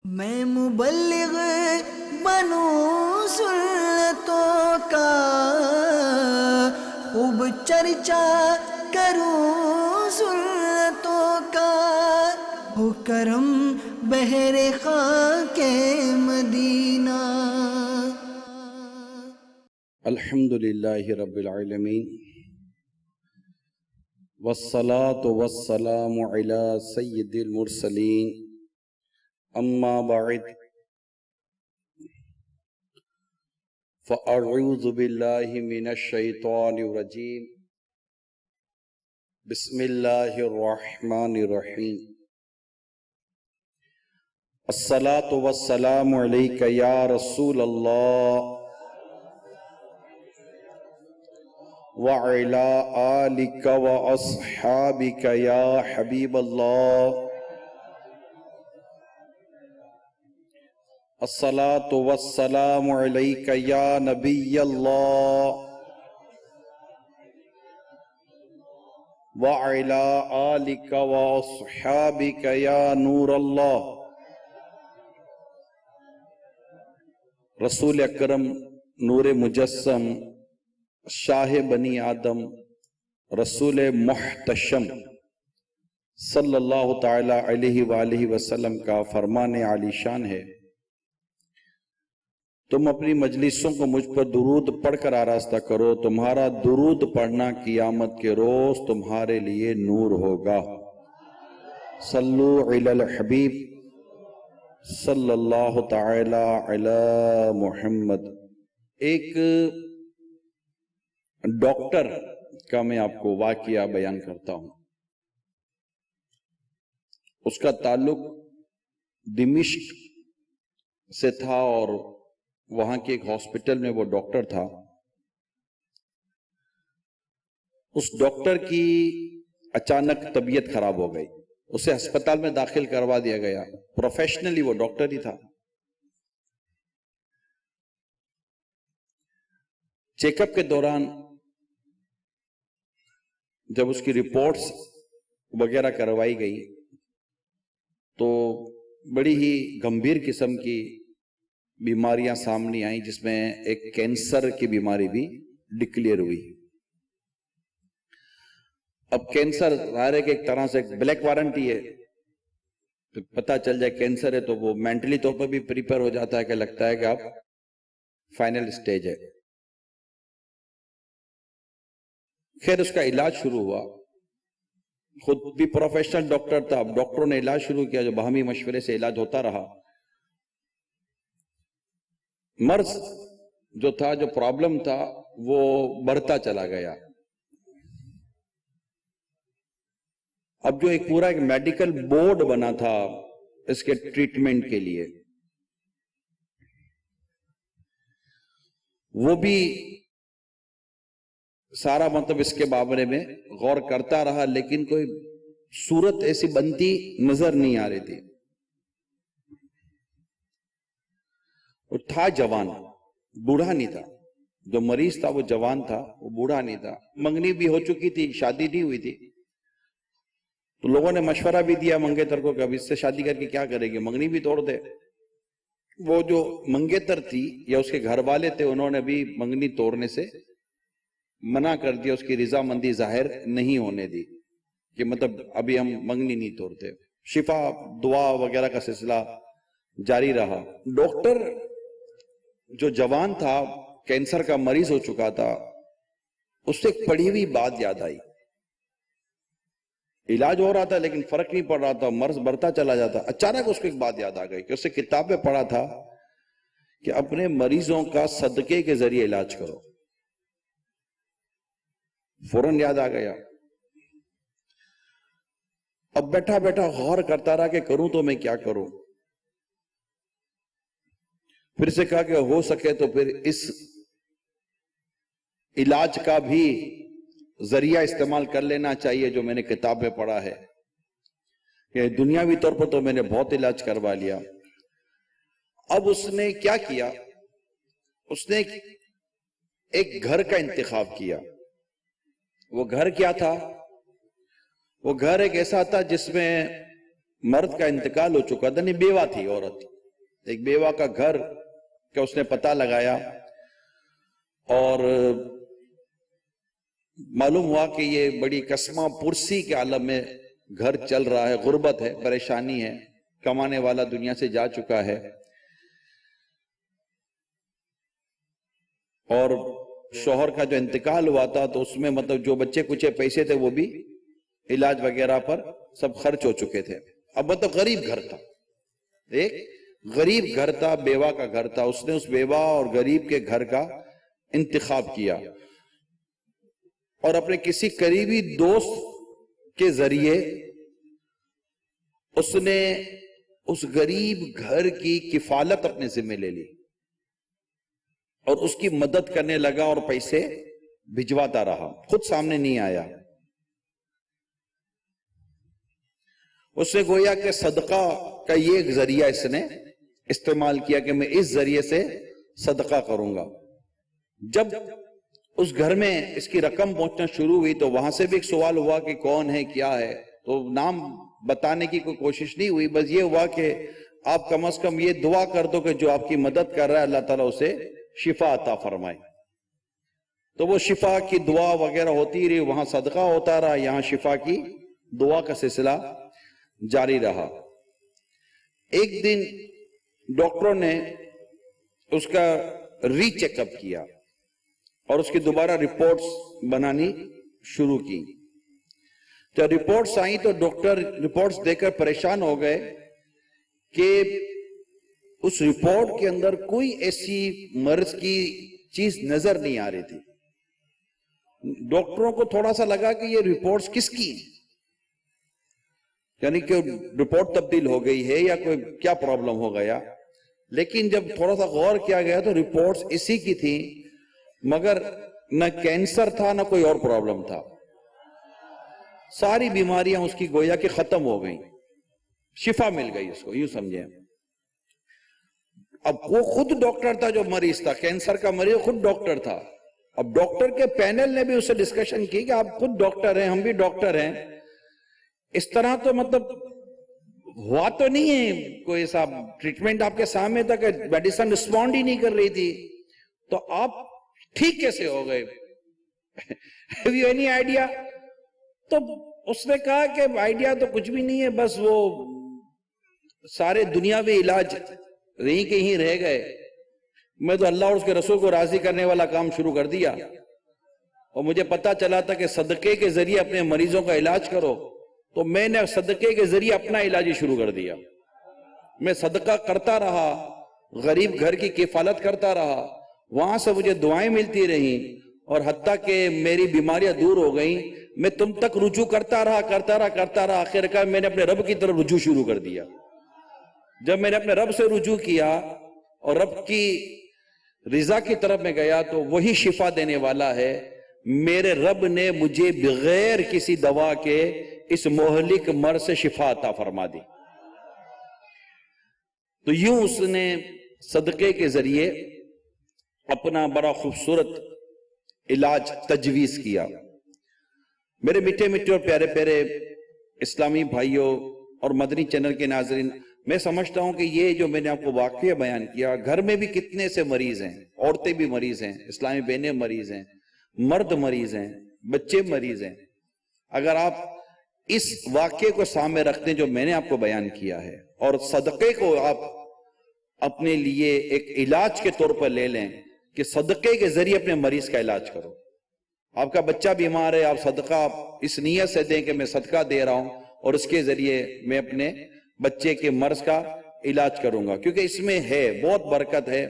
میں مبلغ بنوں سنتوں کا، خوب چرچا کروں سنتوں کا، ہو کرم بہر خاک مدینہ۔ الحمدللہ رب العالمین، والصلاة والسلام علی سید المرسلین، اما بعد فاعوذ باللہ من الشیطان الرجیم، بسم اللہ الرحمن الرحیم۔ الصلاة والسلام علیک یا رسول اللہ وَعَلَىٰ آلِكَ وَأَصْحَابِكَ يَا حَبِيبَ اللَّهِ۔ الصلاة والسلام علیک یا نبی اللہ وَعَلَىٰ آلِكَ وَأَصْحَابِكَ یا نور اللہ۔ رسول اکرم نور مجسم شاہ بنی آدم رسول محتشم صلی اللہ تعالی علیہ وآلہ وسلم کا فرمان عالی شان ہے، تم اپنی مجلسوں کو مجھ پر درود پڑھ کر آراستہ کرو، تمہارا درود پڑھنا قیامت کے روز تمہارے لیے نور ہوگا۔ صلو علی الحبیب صلی اللہ تعالی علی محمد۔ ایک ڈاکٹر کا میں آپ کو واقعہ بیان کرتا ہوں۔ اس کا تعلق دمشق سے تھا اور وہاں کے ایک ہاسپٹل میں وہ ڈاکٹر تھا۔ اس ڈاکٹر کی اچانک طبیعت خراب ہو گئی، اسے ہسپتال میں داخل کروا دیا گیا۔ پروفیشنلی وہ ڈاکٹر ہی تھا۔ چیک اپ کے دوران جب اس کی رپورٹس وغیرہ کروائی گئی تو بڑی ہی گمبھیر قسم کی بیماریاں سامنے آئیں، جس میں ایک کینسر کی بیماری بھی ڈکلیئر ہوئی۔ اب کینسر ظاہر ہے کہ ایک طرح سے ایک بلیک وارنٹ ہی ہے، پتہ چل جائے کینسر ہے تو وہ مینٹلی طور پر بھی پریپیئر ہو جاتا ہے کہ لگتا ہے کہ اب فائنل سٹیج ہے۔ خیر اس کا علاج شروع ہوا، خود بھی پروفیشنل ڈاکٹر تھا، اب ڈاکٹروں نے علاج شروع کیا، جو باہمی مشورے سے علاج ہوتا رہا۔ مرض جو تھا، جو پرابلم تھا، وہ بڑھتا چلا گیا۔ اب جو ایک پورا ایک میڈیکل بورڈ بنا تھا اس کے ٹریٹمنٹ کے لیے، وہ بھی سارا مطلب اس کے بارے میں غور کرتا رہا، لیکن کوئی صورت ایسی بنتی نظر نہیں آ رہی تھی۔ وہ تھا جوان، بوڑھا نہیں تھا، جو مریض تھا وہ جوان تھا، وہ بوڑھا نہیں تھا۔ منگنی بھی ہو چکی تھی، شادی نہیں ہوئی تھی، تو لوگوں نے مشورہ بھی دیا منگیتر کو کہ اب اس سے شادی کر کے کیا کرے گی، منگنی بھی توڑ دے۔ وہ جو منگیتر تھی یا اس کے گھر والے تھے، انہوں نے بھی منگنی توڑنے سے منع کر دیا، اس کی رضامندی ظاہر نہیں ہونے دی کہ مطلب ابھی ہم منگنی نہیں توڑتے۔ شفا دعا وغیرہ کا سلسلہ جاری رہا۔ ڈاکٹر جو جوان تھا، کینسر کا مریض ہو چکا تھا، اس سے ایک پڑھی ہوئی بات یاد آئی۔ علاج ہو رہا تھا لیکن فرق نہیں پڑ رہا تھا، مرض بڑھتا چلا جاتا۔ اچانک اس کو ایک بات یاد آ گئی کہ اس سے کتاب میں پڑھا تھا کہ اپنے مریضوں کا صدقے کے ذریعے علاج کرو۔ فوراً یاد آ گیا۔ اب بیٹھا بیٹھا غور کرتا رہا کہ کروں تو میں کیا کروں۔ پھر سے کہا کہ ہو سکے تو پھر اس علاج کا بھی ذریعہ استعمال کر لینا چاہیے جو میں نے کتاب میں پڑھا ہے، کہ دنیاوی طور پر تو میں نے بہت علاج کروا لیا۔ اب اس نے کیا کیا، اس نے ایک گھر کا انتخاب کیا۔ وہ گھر کیا تھا؟ وہ گھر ایک ایسا تھا جس میں مرد کا انتقال ہو چکا تھا، نہیں بیوہ تھی عورت، ایک بیوہ کا گھر کا اس نے پتہ لگایا اور معلوم ہوا کہ یہ بڑی کسمہ پرسی کے عالم میں گھر چل رہا ہے، غربت ہے، پریشانی ہے، کمانے والا دنیا سے جا چکا ہے، اور شوہر کا جو انتقال ہوا تھا تو اس میں مطلب جو بچے کچھ پیسے تھے وہ بھی علاج وغیرہ پر سب خرچ ہو چکے تھے. اب مطلب غریب گھر تھا، ایک غریب گھر تھا، بیوہ کا گھر تھا. اس نے اس بیوہ اور غریب کے گھر کا انتخاب کیا اور اپنے کسی قریبی دوست کے ذریعے اس نے اس غریب گھر کی کفالت اپنے ذمہ لے لی اور اس کی مدد کرنے لگا اور پیسے بھجواتا رہا، خود سامنے نہیں آیا. اس نے گویا کہ صدقہ کا یہ ایک ذریعہ اس نے استعمال کیا کہ میں اس ذریعے سے صدقہ کروں گا. جب اس گھر میں اس کی رقم پہنچنا شروع ہوئی تو وہاں سے بھی ایک سوال ہوا کہ کون ہے، کیا ہے، تو نام بتانے کی کوئی کوشش نہیں ہوئی، بس یہ ہوا کہ آپ کم از کم یہ دعا کر دو کہ جو آپ کی مدد کر رہا ہے اللہ تعالیٰ اسے شفا عطا فرمائے. تو وہ شفا کی دعا وغیرہ ہوتی رہی، وہاں صدقہ ہوتا رہا، یہاں شفا کی دعا کا سلسلہ جاری رہا. ایک دن ڈاکٹروں نے اس کا ری چیک اپ کیا اور اس کی دوبارہ رپورٹس بنانی شروع کی. جب رپورٹس آئیں تو ڈاکٹر رپورٹس دیکھ کر پریشان ہو گئے کہ اس رپورٹ کے اندر کوئی ایسی مرض کی چیز نظر نہیں آ رہی تھی. ڈاکٹروں کو تھوڑا سا لگا کہ یہ رپورٹس کس کی ہیں، یعنی کہ رپورٹ تبدیل ہو گئی ہے یا کوئی کیا پرابلم ہو گیا. لیکن جب تھوڑا سا غور کیا گیا تو رپورٹس اسی کی تھی، مگر نہ کینسر تھا نہ کوئی اور پرابلم تھا. ساری بیماریاں اس کی گویا کہ ختم ہو گئیں، شفا مل گئی اس کو، یوں سمجھیں. اب وہ خود ڈاکٹر تھا جو مریض تھا، کینسر کا مریض خود ڈاکٹر تھا. اب ڈاکٹر کے پینل نے بھی اسے ڈسکشن کی کہ آپ خود ڈاکٹر ہیں، ہم بھی ڈاکٹر ہیں، اس طرح تو مطلب ہوا تو نہیں ہے، کوئی ایسا ٹریٹمنٹ آپ کے سامنے تھا کہ میڈیسن رسپونڈ ہی نہیں کر رہی تھی، تو آپ ٹھیک کیسے ہو گئے؟ Have you any idea؟ تو اس نے کہا کہ آئیڈیا تو کچھ بھی نہیں ہے، بس وہ سارے دنیاوی علاج رہی کہ ہی رہ گئے، میں تو اللہ اور اس کے رسول کو راضی کرنے والا کام شروع کر دیا، اور مجھے پتا چلا تھا کہ صدقے کے ذریعے اپنے مریضوں کا علاج کرو، تو میں نے صدقے کے ذریعے اپنا علاج ہی شروع کر دیا. میں صدقہ کرتا رہا، غریب گھر کی کفالت کرتا رہا، وہاں سے مجھے دعائیں ملتی رہیں، اور حتیٰ کہ میری بیماریاں دور ہو گئیں. میں تم تک رجوع کرتا رہا، آخر کار میں نے اپنے رب کی طرف رجوع شروع کر دیا. جب میں نے اپنے رب سے رجوع کیا اور رب کی رضا کی طرف میں گیا تو وہی شفا دینے والا ہے. میرے رب نے مجھے بغیر کسی دوا کے اس مہلک مرض سے شفا عطا فرما دی. تو یوں اس نے صدقے کے ذریعے اپنا بڑا خوبصورت علاج تجویز کیا. میرے میٹھے میٹھے اور پیارے پیارے اسلامی بھائیوں اور مدنی چینل کے ناظرین، میں سمجھتا ہوں کہ یہ جو میں نے آپ کو واقعہ بیان کیا، گھر میں بھی کتنے سے مریض ہیں، عورتیں بھی مریض ہیں، اسلامی بہنیں مریض ہیں، مرد مریض ہیں، بچے مریض ہیں. اگر آپ اس واقعے کو سامنے رکھتے ہیں جو میں نے آپ کو بیان کیا ہے، اور صدقے کو آپ اپنے لیے ایک علاج کے طور پر لے لیں کہ صدقے کے ذریعے اپنے مریض کا علاج کرو. آپ کا بچہ بیمار ہے، آپ صدقہ اس نیت سے دیں کہ میں صدقہ دے رہا ہوں اور اس کے ذریعے میں اپنے بچے کے مرض کا علاج کروں گا، کیونکہ اس میں ہے بہت برکت ہے.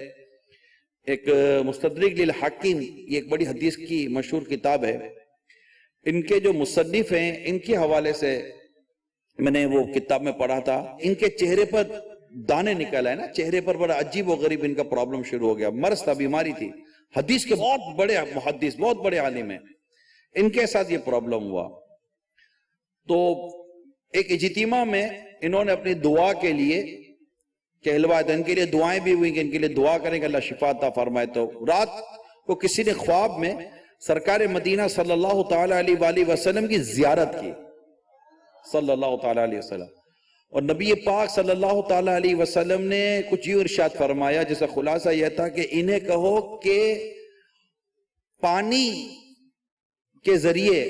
ایک مستدرک للحاکم، یہ ایک بڑی حدیث کی مشہور کتاب ہے، ان کے جو مصنف ہیں ان کے حوالے سے میں نے وہ کتاب میں پڑھا تھا. ان کے چہرے پر دانے نکل آئے نا، چہرے پر بڑا عجیب و غریب ان کا پرابلم شروع ہو گیا. مرض تھا، بیماری تھی، حدیث کے بہت بڑے محدث، بہت بڑے عالم ہیں، ان کے ساتھ یہ پرابلم ہوا. تو ایک اجتماع میں انہوں نے اپنی دعا کے لیے کہلوایا تھا، ان کے لیے دعائیں بھی ہوئی کہ ان کے لیے دعا کریں کہ اللہ شفا عطا فرمائے. تو رات کو کسی نے خواب میں سرکار مدینہ صلی اللہ تعالیٰ علیہ وآلہ وسلم کی زیارت کی، صلی اللہ تعالیٰ علیہ وسلم. اور نبی پاک صلی اللہ تعالیٰ علیہ وسلم نے کچھ یوں ارشاد فرمایا جس کا خلاصہ یہ تھا کہ انہیں کہو کہ پانی کے ذریعے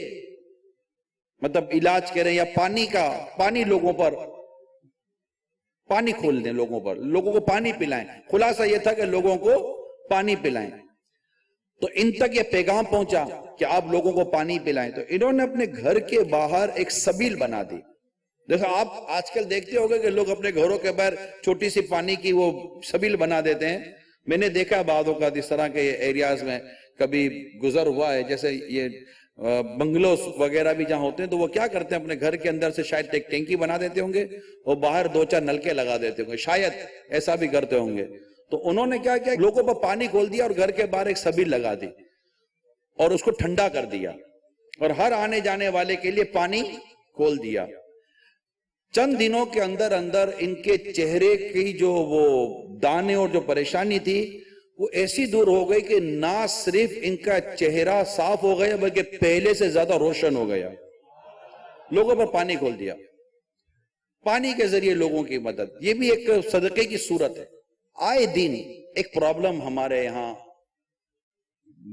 مطلب علاج کریں یا پانی لوگوں پر پانی کھول دیں، لوگوں کو پانی پلائیں۔ خلاصہ یہ تھا کہ لوگوں کو پانی پلائیں۔ تو ان تک یہ پیغام پہنچا کہ آپ لوگوں کو پانی پلائیں، تو انہوں نے اپنے گھر کے باہر ایک سبیل بنا دی۔ دیکھو آپ آج کل دیکھتے ہوگے کہ لوگ اپنے گھروں کے باہر چھوٹی سی پانی کی وہ سبیل بنا دیتے ہیں۔ میں نے دیکھا بعض اوقات اس طرح کے ایریاز میں کبھی گزر ہوا ہے، جیسے یہ بنگلوز وغیرہ بھی جہاں ہوتے ہیں تو وہ کیا کرتے ہیں، اپنے گھر کے اندر سے شاید ایک ٹینکی بنا دیتے ہوں گے اور باہر 2-4 نلکے لگا دیتے ہوں گے، شاید ایسا بھی کرتے ہوں گے۔ تو انہوں نے کیا کیا، لوگوں پر پانی کھول دیا اور گھر کے باہر ایک سبیل لگا دی اور اس کو ٹھنڈا کر دیا اور ہر آنے جانے والے کے لیے پانی کھول دیا۔ چند دنوں کے اندر ان کے چہرے کی جو وہ دانے اور جو پریشانی تھی وہ ایسی دور ہو گئی کہ نہ صرف ان کا چہرہ صاف ہو گیا بلکہ پہلے سے زیادہ روشن ہو گیا۔ لوگوں پر پانی کھول دیا، پانی کے ذریعے لوگوں کی مدد، یہ بھی ایک صدقے کی صورت ہے۔ آئے دن ایک پرابلم ہمارے یہاں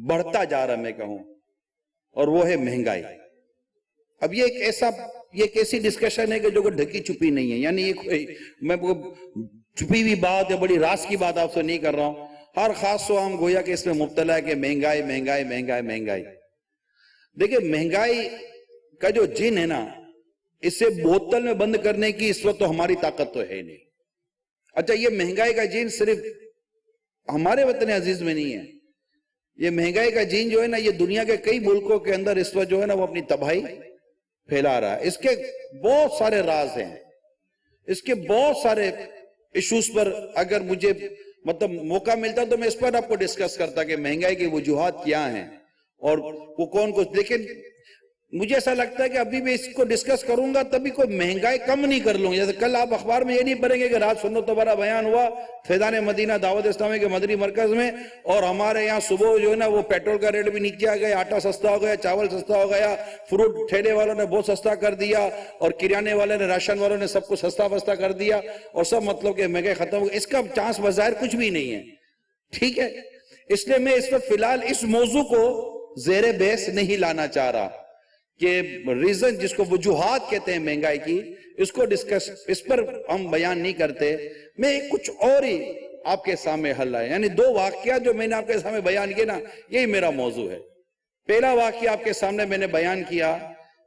بڑھتا جا رہا میں کہوں، اور وہ ہے مہنگائی۔ اب یہ ایک ایسی ڈسکشن ہے کہ جو کوئی ڈھکی چھپی نہیں ہے، یعنی یہ کوئی میں چھپی ہوئی بات یا بڑی راز کی بات آپ سے نہیں کر رہا ہوں۔ ہر خاص و عام گویا کہ اس میں مبتلا ہے کہ مہنگائی مہنگائی مہنگائی مہنگائی۔ دیکھیں مہنگائی کا جو جن ہے نا، اسے بوتل میں بند کرنے کی اس وقت تو ہماری طاقت تو ہے نہیں۔ اچھا یہ مہنگائی کا جن صرف ہمارے وطن عزیز میں نہیں ہے، یہ مہنگائی کا جن جو ہے نا، یہ دنیا کے کئی ملکوں کے اندر اس وقت جو ہے نا وہ اپنی تباہی پھیلا رہا ہے۔ اس کے بہت سارے راز ہیں، اس کے بہت سارے ایشوز پر اگر مجھے مطلب موقع ملتا تو میں اس پر آپ کو ڈسکس کرتا کہ مہنگائی کی وجوہات کیا ہیں اور وہ کون کچھ، لیکن مجھے ایسا لگتا ہے کہ ابھی بھی اس کو ڈسکس کروں گا تبھی کوئی مہنگائی کم نہیں کر لوں۔ جیسے کل آپ اخبار میں یہ نہیں پڑھیں گے کہ رات سنت و برا بیان ہوا فیضان مدینہ دعوت اسلامی کے مدنی مرکز میں، اور ہمارے یہاں صبح جو ہے نا وہ پیٹرول کا ریٹ بھی نیچے آ گیا، آٹا سستا ہو گیا، چاول سستا ہو گیا، فروٹ ٹھیلے والوں نے بہت سستا کر دیا اور کریانے والے نے، راشن والوں نے سب کو سستا وستا کر دیا اور سب مطلب کہ مہنگائی ختم ہو گئی۔ اس کا چانس بظاہر کچھ بھی نہیں ہے، ٹھیک ہے۔ اس لیے میں اس وقت فی الحال اس موضوع کو زیر بحث نہیں لانا چاہ رہا کہ ریزن جس کو وجوہات کہتے ہیں مہنگائی کی، اس کو ڈسکس، اس پر ہم بیان نہیں کرتے۔ میں کچھ اور ہی آپ کے سامنے حل ہے، یعنی 2 واقعات جو میں نے آپ کے سامنے بیان کیے نا، یہی میرا موضوع ہے۔ پہلا واقعہ آپ کے سامنے میں نے بیان کیا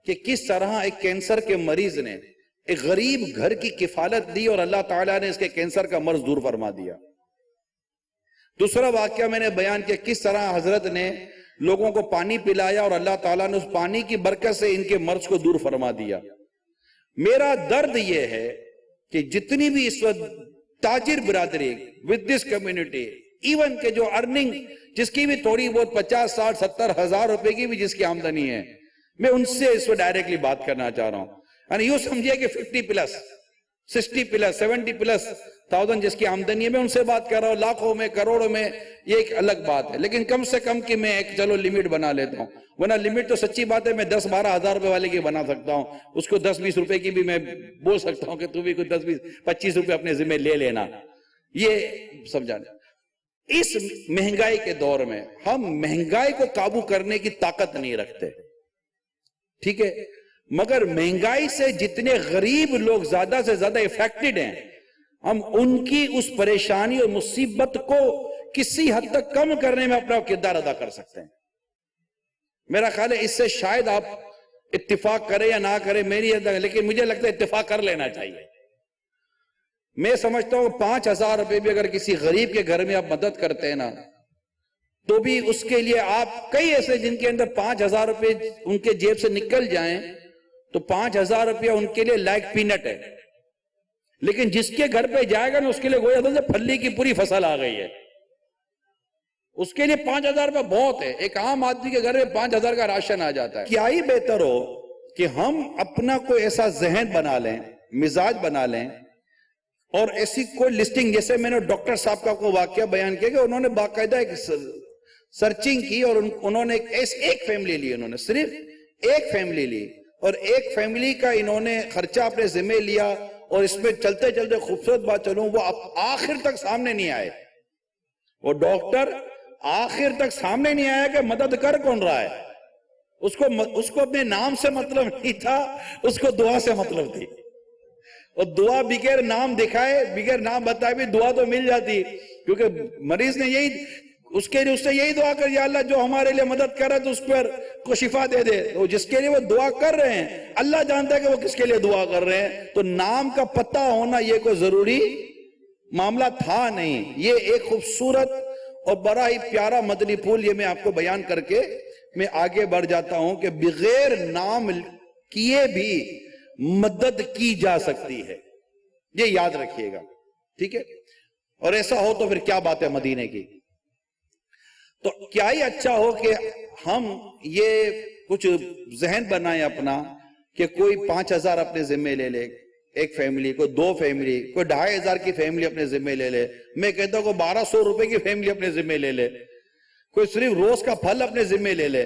کہ کس طرح ایک کینسر کے مریض نے ایک غریب گھر کی کفالت دی اور اللہ تعالیٰ نے اس کے کینسر کا مرض دور فرما دیا۔ دوسرا واقعہ میں نے بیان کیا کس طرح حضرت نے لوگوں کو پانی پلایا اور اللہ تعالیٰ نے اس پانی کی برکت سے ان کے مرض کو دور فرما دیا۔ میرا درد یہ ہے کہ جتنی بھی اس وقت تاجر برادری with this community، ایون کہ جو ارننگ جس کی بھی تھوڑی بہت 50 60 70 ہزار روپے کی بھی جس کی آمدنی ہے، میں ان سے اس وقت ڈائریکٹلی بات کرنا چاہ رہا ہوں۔ یعنی یوں سمجھے کہ 50+، 60+، 70,000 جس کی آمدنی ہے، میں ان سے بات کر رہا ہوں۔ لاکھوں میں، کروڑوں میں، یہ ایک الگ بات ہے، لیکن کم سے کم کہ میں ایک چلو لمٹ بنا لیتا ہوں، ورنہ لمٹ تو سچی بات ہے میں 10-12 ہزار روپے والے کی بنا سکتا ہوں، اس کو 10-20 روپے کی بھی میں بول سکتا ہوں کہ تو بھی کوئی 10-20-25 روپے اپنے ذمہ لے لینا۔ یہ سمجھانا، اس مہنگائی کے دور میں ہم مہنگائی کو قابو کرنے کی طاقت نہیں رکھتے، ٹھیک ہے، مگر مہنگائی سے جتنے غریب لوگ زیادہ سے زیادہ افیکٹڈ ہیں، ہم ان کی اس پریشانی اور مصیبت کو کسی حد تک کم کرنے میں اپنا کردار ادا کر سکتے ہیں۔ میرا خیال ہے اس سے شاید آپ اتفاق کریں یا نہ کریں میری، لیکن مجھے لگتا ہے اتفاق کر لینا چاہیے۔ میں سمجھتا ہوں 5,000 روپے بھی اگر کسی غریب کے گھر میں آپ مدد کرتے ہیں نا، تو بھی اس کے لیے آپ کئی ایسے جن کے اندر 5,000 روپے ان کے جیب سے نکل جائیں تو 5,000 روپیہ ان کے لیے لائک پینٹ ہے، لیکن جس کے گھر پہ جائے گا نا اس کے لیے گویا جیسے پھلی کی پوری فصل آ گئی ہے، اس کے لیے 5,000 روپے بہت ہے۔ ایک عام آدمی کے گھر میں 5,000 کا راشن آ جاتا ہے۔ کیا ہی بہتر ہو کہ ہم اپنا کوئی ایسا ذہن بنا لیں، مزاج بنا لیں، اور ایسی کوئی لسٹنگ، جیسے میں نے ڈاکٹر صاحب کا کوئی واقعہ بیان کیا کہ انہوں نے باقاعدہ ایک سرچنگ کی اور انہوں نے ایک فیملی لی، انہوں نے صرف ایک فیملی لی اور ایک فیملی کا انہوں نے خرچہ اپنے ذمہ لیا اور اس میں چلتے چلتے خوبصورت بات چلوں، وہ آخر تک سامنے نہیں آئے، وہ ڈاکٹر آخر تک سامنے نہیں آیا کہ مدد کر کون رہا ہے، اس کو اپنے نام سے مطلب نہیں تھا، اس کو دعا سے مطلب تھی، اور دعا بغیر نام دکھائے بغیر نام بتائے بھی دعا تو مل جاتی، کیونکہ مریض نے اس سے یہی دعا کر، یا اللہ جو ہمارے لیے مدد کر رہا ہے تو اس پر کو شفا دے دے، تو جس کے لیے وہ دعا کر رہے ہیں اللہ جانتا ہے کہ وہ کس کے لیے دعا کر رہے ہیں، تو نام کا پتہ ہونا یہ کوئی ضروری معاملہ تھا نہیں۔ یہ ایک خوبصورت اور بڑا ہی پیارا مدنی پھول یہ میں آپ کو بیان کر کے میں آگے بڑھ جاتا ہوں کہ بغیر نام کیے بھی مدد کی جا سکتی ہے، یہ یاد رکھیے گا، ٹھیک ہے؟ اور ایسا ہو تو پھر کیا بات ہے مدینے کی، تو کیا ہی اچھا ہو کہ ہم یہ کچھ ذہن بنائیں اپنا کہ کوئی 5,000 اپنے ذمہ لے لے ایک فیملی، کوئی 2 فیملی، کوئی 2,500 کی فیملی اپنے ذمہ لے لے، میں کہتا ہوں کوئی 1,200 روپے کی فیملی اپنے ذمہ لے لے، کوئی صرف روز کا پھل اپنے ذمہ لے لے،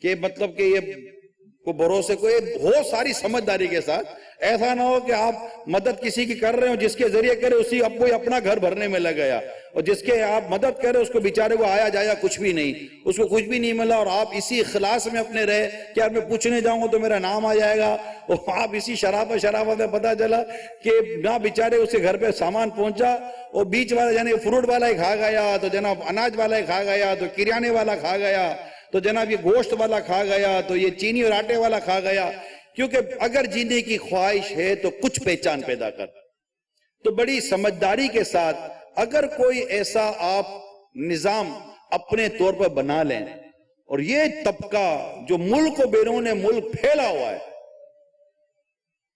کہ مطلب کہ یہ کو بھروسے کوئی ہو ساری سمجھداری کے ساتھ، ایسا نہ ہو کہ آپ مدد کسی کی کر رہے ہو جس کے ذریعے کرے اسی اب کوئی اپنا گھر بھرنے میں لگ گیا، اور جس کے آپ مدد کرے اس کو بیچارے کو آیا جایا کچھ بھی نہیں، اس کو کچھ بھی نہیں ملا، اور آپ اسی اخلاص میں اپنے رہے کہ یار میں پوچھنے جاؤں گا تو میرا نام آ جائے گا، اور آپ اسی شرافت میں پتا چلا کہ نہ بیچارے اس کے گھر پہ سامان پہنچا، اور بیچ والا یعنی فروٹ والا ہی کھا گیا، تو جناب اناج والا ہی کھا گیا، تو کریانے والا کھا گیا، تو جناب یہ گوشت والا کھا گیا، تو یہ چینی اور آٹے والا کھا گیا، کیونکہ اگر جینے کی خواہش ہے تو کچھ پہچان پیدا کر، تو بڑی سمجھداری کے ساتھ اگر کوئی ایسا آپ نظام اپنے طور پر بنا لیں، اور یہ طبقہ جو ملک و بیرون ملک پھیلا ہوا ہے،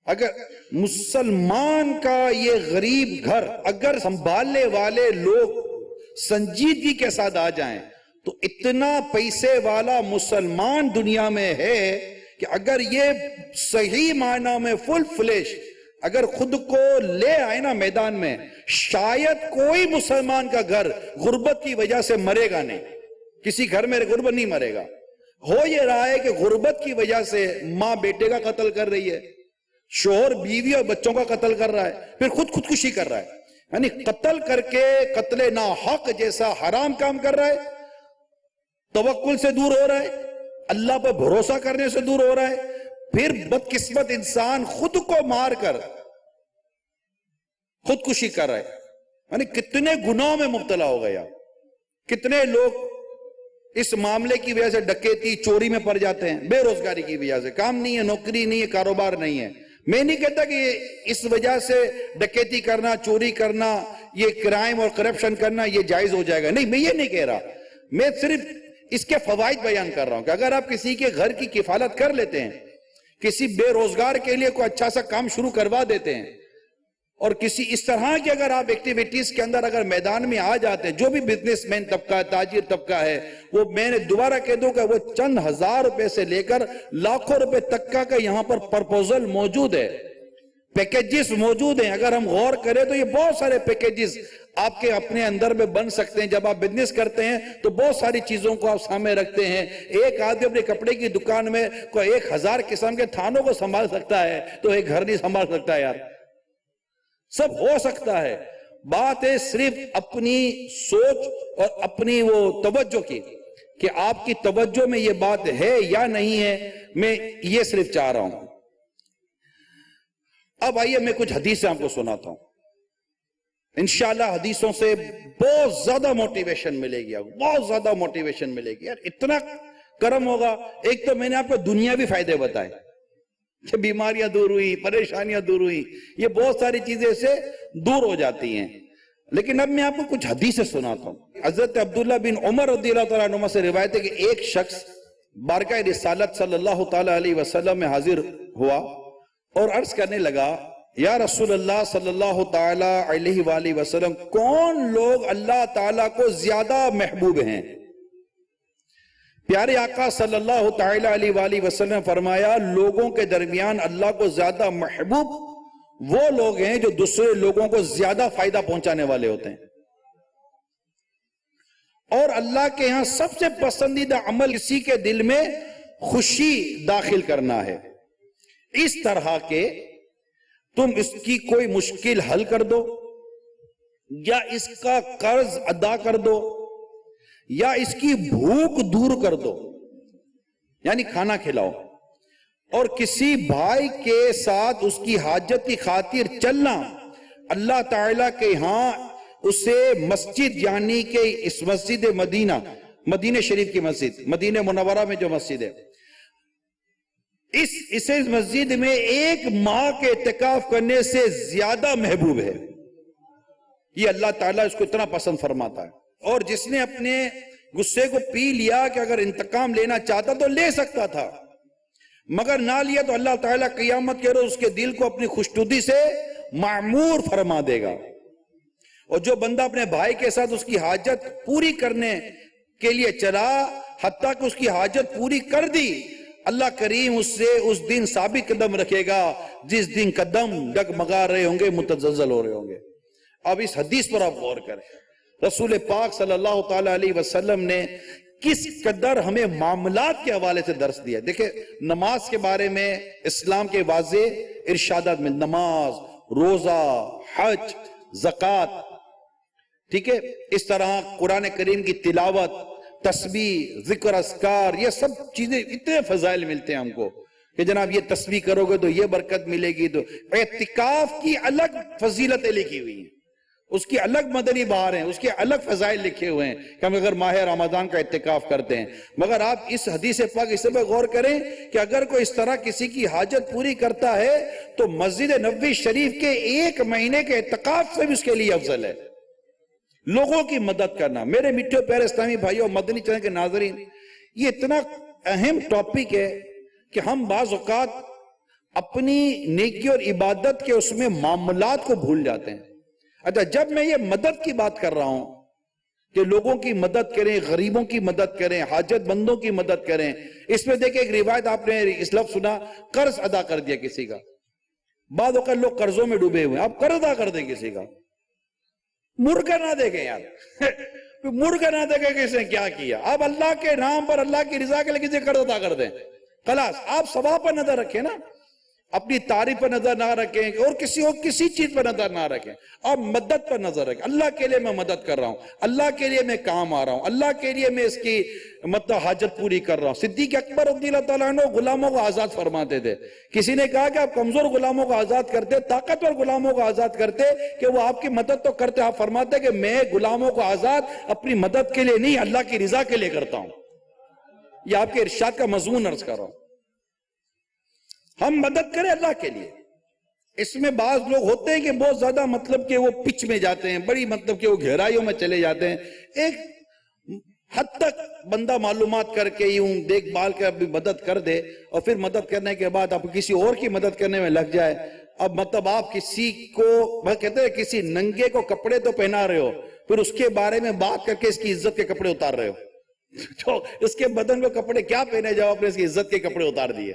اگر مسلمان کا یہ غریب گھر اگر سنبھالنے والے لوگ سنجیدگی کے ساتھ آ جائیں تو اتنا پیسے والا مسلمان دنیا میں ہے کہ اگر یہ صحیح معنی میں فل فلیش اگر خود کو لے آئے نا میدان میں، شاید کوئی مسلمان کا گھر غربت کی وجہ سے مرے گا نہیں، کسی گھر میں غربت نہیں مرے گا، ہو یہ رہا ہے کہ غربت کی وجہ سے ماں بیٹے کا قتل کر رہی ہے، شوہر بیوی اور بچوں کا قتل کر رہا ہے، پھر خودکشی کر رہا ہے، یعنی قتل کر کے قتل ناحق جیسا حرام کام کر رہا ہے، توکل سے دور ہو رہا ہے، اللہ پر بھروسہ کرنے سے دور ہو رہا ہے، پھر بدقسمت انسان خود کو مار کر خودکشی کر رہا ہے، یعنی کتنے گناہوں میں مبتلا ہو گیا، کتنے لوگ اس معاملے کی وجہ سے ڈکیتی چوری میں پڑ جاتے ہیں، بے روزگاری کی وجہ سے، کام نہیں ہے، نوکری نہیں ہے، کاروبار نہیں ہے۔ میں نہیں کہتا کہ اس وجہ سے ڈکیتی کرنا، چوری کرنا، یہ کرائم اور کرپشن کرنا یہ جائز ہو جائے گا، نہیں، میں یہ نہیں کہہ رہا، میں صرف اس کے فوائد بیان کر رہا ہوں کہ اگر آپ کسی کے گھر کی کفالت کر لیتے ہیں، کسی بے روزگار کے لیے کوئی اچھا سا کام شروع کروا دیتے ہیں، اور کسی اس طرح کی اگر آپ ایکٹیویٹیز کے اندر اگر میدان میں آ جاتے ہیں، جو بھی بزنس مین طبقہ تاجر طبقہ ہے، وہ میں نے دوبارہ کہہ دوں کہ وہ چند ہزار روپے سے لے کر لاکھوں روپے تک کا یہاں پر پرپوزل موجود ہے، پیکیجز موجود ہیں، اگر ہم غور کریں تو یہ بہت سارے پیکیجز آپ کے اپنے اندر میں بن سکتے ہیں۔ جب آپ بزنس کرتے ہیں تو بہت ساری چیزوں کو آپ سامنے رکھتے ہیں، ایک آدمی اپنے کپڑے کی دکان میں کوئی 1000 قسم کے تھانوں کو سنبھال سکتا ہے تو ایک گھر نہیں سنبھال سکتا ہے، یار سب ہو سکتا ہے، بات ہے صرف اپنی سوچ اور اپنی وہ توجہ کی کہ آپ کی توجہ میں یہ بات ہے یا نہیں ہے، میں یہ صرف چاہ رہا ہوں۔ اب آئیے میں کچھ حدیثیں آپ کو سناتا ہوں، انشاءاللہ حدیثوں سے بہت زیادہ موٹیویشن ملے گی، بہت زیادہ موٹیویشن ملے گی، یار اتنا کرم ہوگا۔ ایک تو میں نے آپ کو دنیاوی فائدے بتائے کہ بیماریاں دور ہوئی، پریشانیاں دور ہوئی، یہ بہت ساری چیزیں سے دور ہو جاتی ہیں، لیکن اب میں آپ کو کچھ حدیثیں سناتا ہوں۔ حضرت عبداللہ بن عمر رضی اللہ تعالیٰ عنہ سے روایت ہے کہ ایک شخص بارگاہ رسالت صلی اللہ تعالیٰ علیہ وسلم میں حاضر ہوا اور عرض کرنے لگا، یا رسول اللہ صلی اللہ تعالیٰ علیہ وآلہ وسلم، کون لوگ اللہ تعالیٰ کو زیادہ محبوب ہیں؟ پیارے آقا صلی اللہ تعالیٰ علیہ وآلہ وسلم فرمایا، لوگوں کے درمیان اللہ کو زیادہ محبوب وہ لوگ ہیں جو دوسرے لوگوں کو زیادہ فائدہ پہنچانے والے ہوتے ہیں، اور اللہ کے ہاں سب سے پسندیدہ عمل کسی کے دل میں خوشی داخل کرنا ہے۔ اس طرح کے تم اس کی کوئی مشکل حل کر دو یا اس کا قرض ادا کر دو یا اس کی بھوک دور کر دو، یعنی کھانا کھلاؤ، اور کسی بھائی کے ساتھ اس کی حاجت کی خاطر چلنا اللہ تعالیٰ کے ہاں اسے مسجد، یعنی کہ اس مسجد مدینہ شریف کی مسجد، مدینہ منورہ میں جو مسجد ہے، اس مسجد میں ایک ماہ کے اعتکاف کرنے سے زیادہ محبوب ہے۔ یہ اللہ تعالیٰ اس کو اتنا پسند فرماتا ہے۔ اور جس نے اپنے غصے کو پی لیا کہ اگر انتقام لینا چاہتا تو لے سکتا تھا، مگر نہ لیا تو اللہ تعالیٰ قیامت کے روز اس کے دل کو اپنی خوشنودی سے معمور فرما دے گا۔ اور جو بندہ اپنے بھائی کے ساتھ اس کی حاجت پوری کرنے کے لیے چلا، حتیٰ کہ اس کی حاجت پوری کر دی، اللہ کریم اس سے اس دن ثابت قدم رکھے گا جس دن قدم ڈگمگا رہے ہوں گے، متزلزل ہو رہے ہوں گے۔ اب اس حدیث پر آپ غور کریں، رسول پاک صلی اللہ تعالی علیہ وسلم نے کس قدر ہمیں معاملات کے حوالے سے درس دیا۔ دیکھیں نماز کے بارے میں اسلام کے واضح ارشادات میں نماز، روزہ، حج، زکوٰۃ، ٹھیک ہے، اس طرح قرآن کریم کی تلاوت، تسبیح، ذکر، اذکار، یہ سب چیزیں اتنے فضائل ملتے ہیں ہم کو کہ جناب یہ تسبیح کرو گے تو یہ برکت ملے گی۔ تو اعتکاف کی الگ فضیلتیں لکھی ہوئی ہیں، اس کی الگ مدنی بہار ہیں، اس کے الگ فضائل لکھے ہوئے ہیں کہ ہم اگر ماہ رمضان کا اعتکاف کرتے ہیں۔ مگر آپ اس حدیث پاک اس پہ غور کریں کہ اگر کوئی اس طرح کسی کی حاجت پوری کرتا ہے تو مسجد نبوی شریف کے 1 مہینے کے اعتکاف سے بھی اس کے لیے افضل ہے۔ لوگوں کی مدد کرنا، میرے میٹھے پیارے اسلامی بھائیوں، مدنی چینل کے ناظرین، یہ اتنا اہم ٹاپک ہے کہ ہم بعض اوقات اپنی نیکی اور عبادت کے اس میں معاملات کو بھول جاتے ہیں۔ اچھا، جب میں یہ مدد کی بات کر رہا ہوں کہ لوگوں کی مدد کریں، غریبوں کی مدد کریں، حاجت مندوں کی مدد کریں، اس میں دیکھیں ایک روایت آپ نے اس لفظ سنا، قرض ادا کر دیا کسی کا۔ بعض اوقات لوگ قرضوں میں ڈوبے ہوئے ہیں، آپ قرض ادا کر دیں کسی کا، مرغا نہ دے گے یار مرغا نہ دے گے کسی نے کیا کیا، آپ اللہ کے نام پر، اللہ کی رضا کے لیے کسی قرض ادا کر دیں، خلاص آپ ثواب پر نظر رکھیں نا، اپنی تعریف پر نظر نہ رکھیں اور کسی چیز پر نظر نہ رکھیں، آپ مدد پر نظر رکھیں۔ اللہ کے لیے میں مدد کر رہا ہوں، اللہ کے لیے میں کام آ رہا ہوں، اللہ کے لیے میں اس کی مطلب حاجت پوری کر رہا ہوں۔ صدیق اکبر رضی اللہ تعالیٰ عنہ غلاموں کو آزاد فرماتے تھے۔ کسی نے کہا کہ آپ کمزور غلاموں کو آزاد کرتے، طاقتور غلاموں کو آزاد کرتے کہ وہ آپ کی مدد تو کرتے، آپ فرماتے کہ میں غلاموں کو آزاد اپنی مدد کے لیے نہیں، اللہ کی رضا کے لیے کرتا ہوں۔ یہ آپ کے ارشاد کا مضمون عرض کر رہا ہوں۔ ہم مدد کریں اللہ کے لیے۔ اس میں بعض لوگ ہوتے ہیں کہ بہت زیادہ مطلب کہ وہ پچ میں جاتے ہیں، بڑی مطلب کہ وہ گہرائیوں میں چلے جاتے ہیں، ایک حد تک بندہ معلومات کر کے یوں دیکھ بھال کے اب مدد کر دے، اور پھر مدد کرنے کے بعد اب کسی اور کی مدد کرنے میں لگ جائے۔ اب مطلب آپ کسی کو کہتے ہیں کسی ننگے کو کپڑے تو پہنا رہے ہو، پھر اس کے بارے میں بات کر کے اس کی عزت کے کپڑے اتار رہے ہو، جو اس کے بدن میں کپڑے کیا پہنے جاؤ، آپ نے اس کی عزت کے کپڑے اتار دیے۔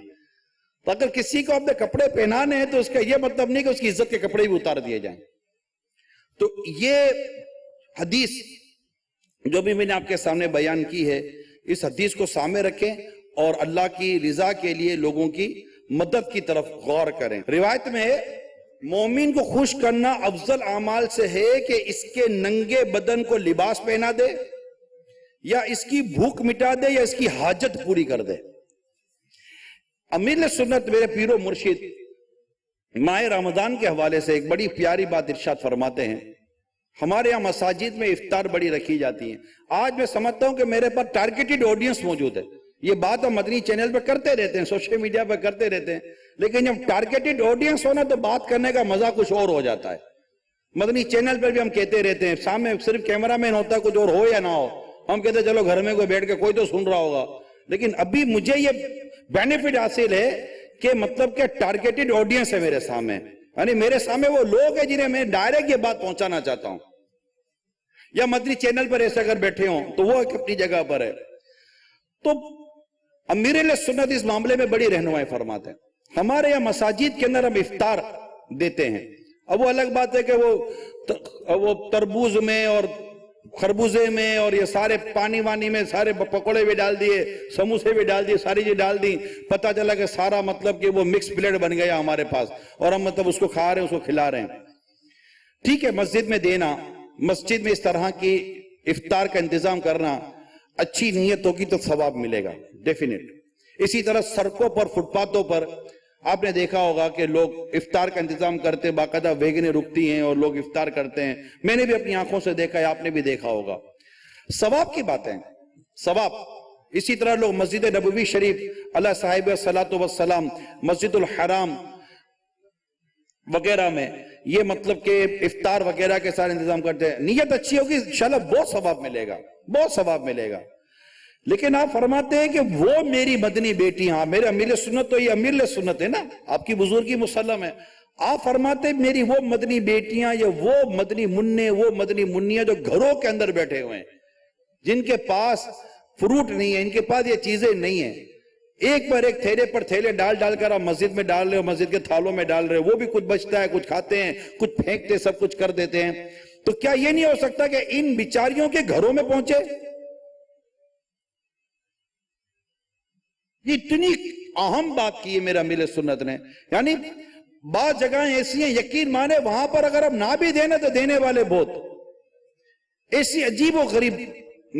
تو اگر کسی کو اپنے کپڑے پہنانے ہیں تو اس کا یہ مطلب نہیں کہ اس کی عزت کے کپڑے بھی اتار دیے جائیں۔ تو یہ حدیث جو بھی میں نے آپ کے سامنے بیان کی ہے، اس حدیث کو سامنے رکھیں اور اللہ کی رضا کے لیے لوگوں کی مدد کی طرف غور کریں۔ روایت میں ہے مومن کو خوش کرنا افضل اعمال سے ہے کہ اس کے ننگے بدن کو لباس پہنا دے، یا اس کی بھوک مٹا دے، یا اس کی حاجت پوری کر دے۔ امیر سنت میرے پیر و مرشد ماہ رمضان کے حوالے سے ایک بڑی پیاری بات ارشاد فرماتے ہیں۔ ہمارے یہاں مساجد میں افطار بڑی رکھی جاتی ہیں۔ آج میں سمجھتا ہوں کہ میرے پاس ٹارگیٹڈ آڈینس موجود ہے۔ یہ بات ہم مدنی چینل پہ کرتے رہتے ہیں، سوشل میڈیا پہ کرتے رہتے ہیں، لیکن جب ٹارگیٹڈ آڈینس ہونا تو بات کرنے کا مزہ کچھ اور ہو جاتا ہے۔ مدنی چینل پر بھی ہم کہتے رہتے ہیں، سامنے صرف کیمرہ مین ہوتا ہے، کچھ اور ہو یا نہ ہو، ہم کہتے ہیں چلو گھر میں کوئی بیٹھ کے کوئی تو سن رہا ہوگا، لیکن ابھی مجھے یہ بینیفٹ حاصل ہے کہ مطلب کہ ٹارگیٹڈ آڈینس ہے میرے سامنے، یعنی میرے سامنے وہ لوگ ہیں جنہیں میں ڈائریکٹ یہ بات پہنچانا چاہتا ہوں۔ یا مدنی چینل پر ایسے اگر بیٹھے ہوں تو وہ ایک اپنی جگہ پر ہے۔ تو امیر سنت اس معاملے میں بڑی رہنمائی فرماتے ہیں۔ ہمارے یہاں مساجد کے اندر ہم افطار دیتے ہیں، اب وہ الگ بات ہے کہ وہ تربوز میں اور خربوزے میں اور یہ سارے پانی وانی میں سارے پکوڑے بھی ڈال دیے، سموسے بھی ڈال دیے، ساری چیز ڈال دی، پتہ چلا کہ سارا مطلب کہ وہ مکس پلیٹ بن گیا ہمارے پاس اور ہم مطلب اس کو کھا رہے ہیں، اس کو کھلا رہے ہیں۔ ٹھیک ہے، مسجد میں دینا، مسجد میں اس طرح کی افطار کا انتظام کرنا، اچھی نیت ہوگی تو ثواب ملے گا ڈیفینٹ۔ اسی طرح سڑکوں پر، فٹ پاتھوں پر آپ نے دیکھا ہوگا کہ لوگ افطار کا انتظام کرتے، باقاعدہ ویگنیں رکتی ہیں اور لوگ افطار کرتے ہیں، میں نے بھی اپنی آنکھوں سے دیکھا ہے، آپ نے بھی دیکھا ہوگا۔ ثواب کی باتیں، ثواب۔ اسی طرح لوگ مسجد نبوی شریف علیہ صاحب الصلاۃ والسلام، مسجد الحرام وغیرہ میں یہ مطلب کہ افطار وغیرہ کے سارے انتظام کرتے ہیں، نیت اچھی ہوگی انشاءاللہ بہت ثواب ملے گا، بہت ثواب ملے گا۔ لیکن آپ فرماتے ہیں کہ وہ میری مدنی بیٹیاں، میرے امیر سنت تو یہ امیر سنت ہے نا، آپ کی بزرگی مسلم ہے، آپ فرماتے ہیں میری وہ مدنی بیٹیاں یا وہ مدنی منع، وہ مدنی منیاں جو گھروں کے اندر بیٹھے ہوئے ہیں، جن کے پاس فروٹ نہیں ہے، ان کے پاس یہ چیزیں نہیں ہیں، ایک پر ایک تھیلے پر تھیلے ڈال ڈال کر آپ مسجد میں ڈال رہے ہو، مسجد کے تھالوں میں ڈال رہے ہو، وہ بھی کچھ بچتا ہے، کچھ کھاتے ہیں، کچھ پھینکتے، سب کچھ کر دیتے ہیں، تو کیا یہ نہیں ہو سکتا کہ ان بیچاریوں کے گھروں میں پہنچے؟ یہ اتنی اہم بات کی ہے میرا امیر سنت نے، یعنی بعض جگہیں ایسی ہیں یقین مانے وہاں پر اگر اب نہ بھی دینا تو دینے والے بہت، ایسی عجیب و غریب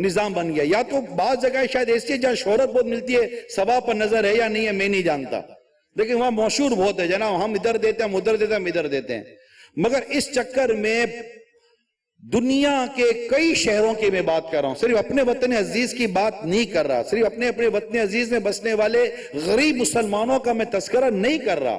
نظام بن گیا۔ یا تو بعض جگہیں شاید ایسی جہاں شہرت بہت ملتی ہے، ثواب پر نظر ہے یا نہیں ہے میں نہیں جانتا، لیکن وہاں مشہور بہت ہے جناب، ہم ادھر دیتے ہیں، ہم ادھر دیتے ہیں، ہم ادھر دیتے ہیں، مگر اس چکر میں دنیا کے کئی شہروں کی میں بات کر رہا ہوں، صرف اپنے وطن عزیز کی بات نہیں کر رہا، صرف اپنے وطن عزیز میں بسنے والے غریب مسلمانوں کا میں تذکرہ نہیں کر رہا،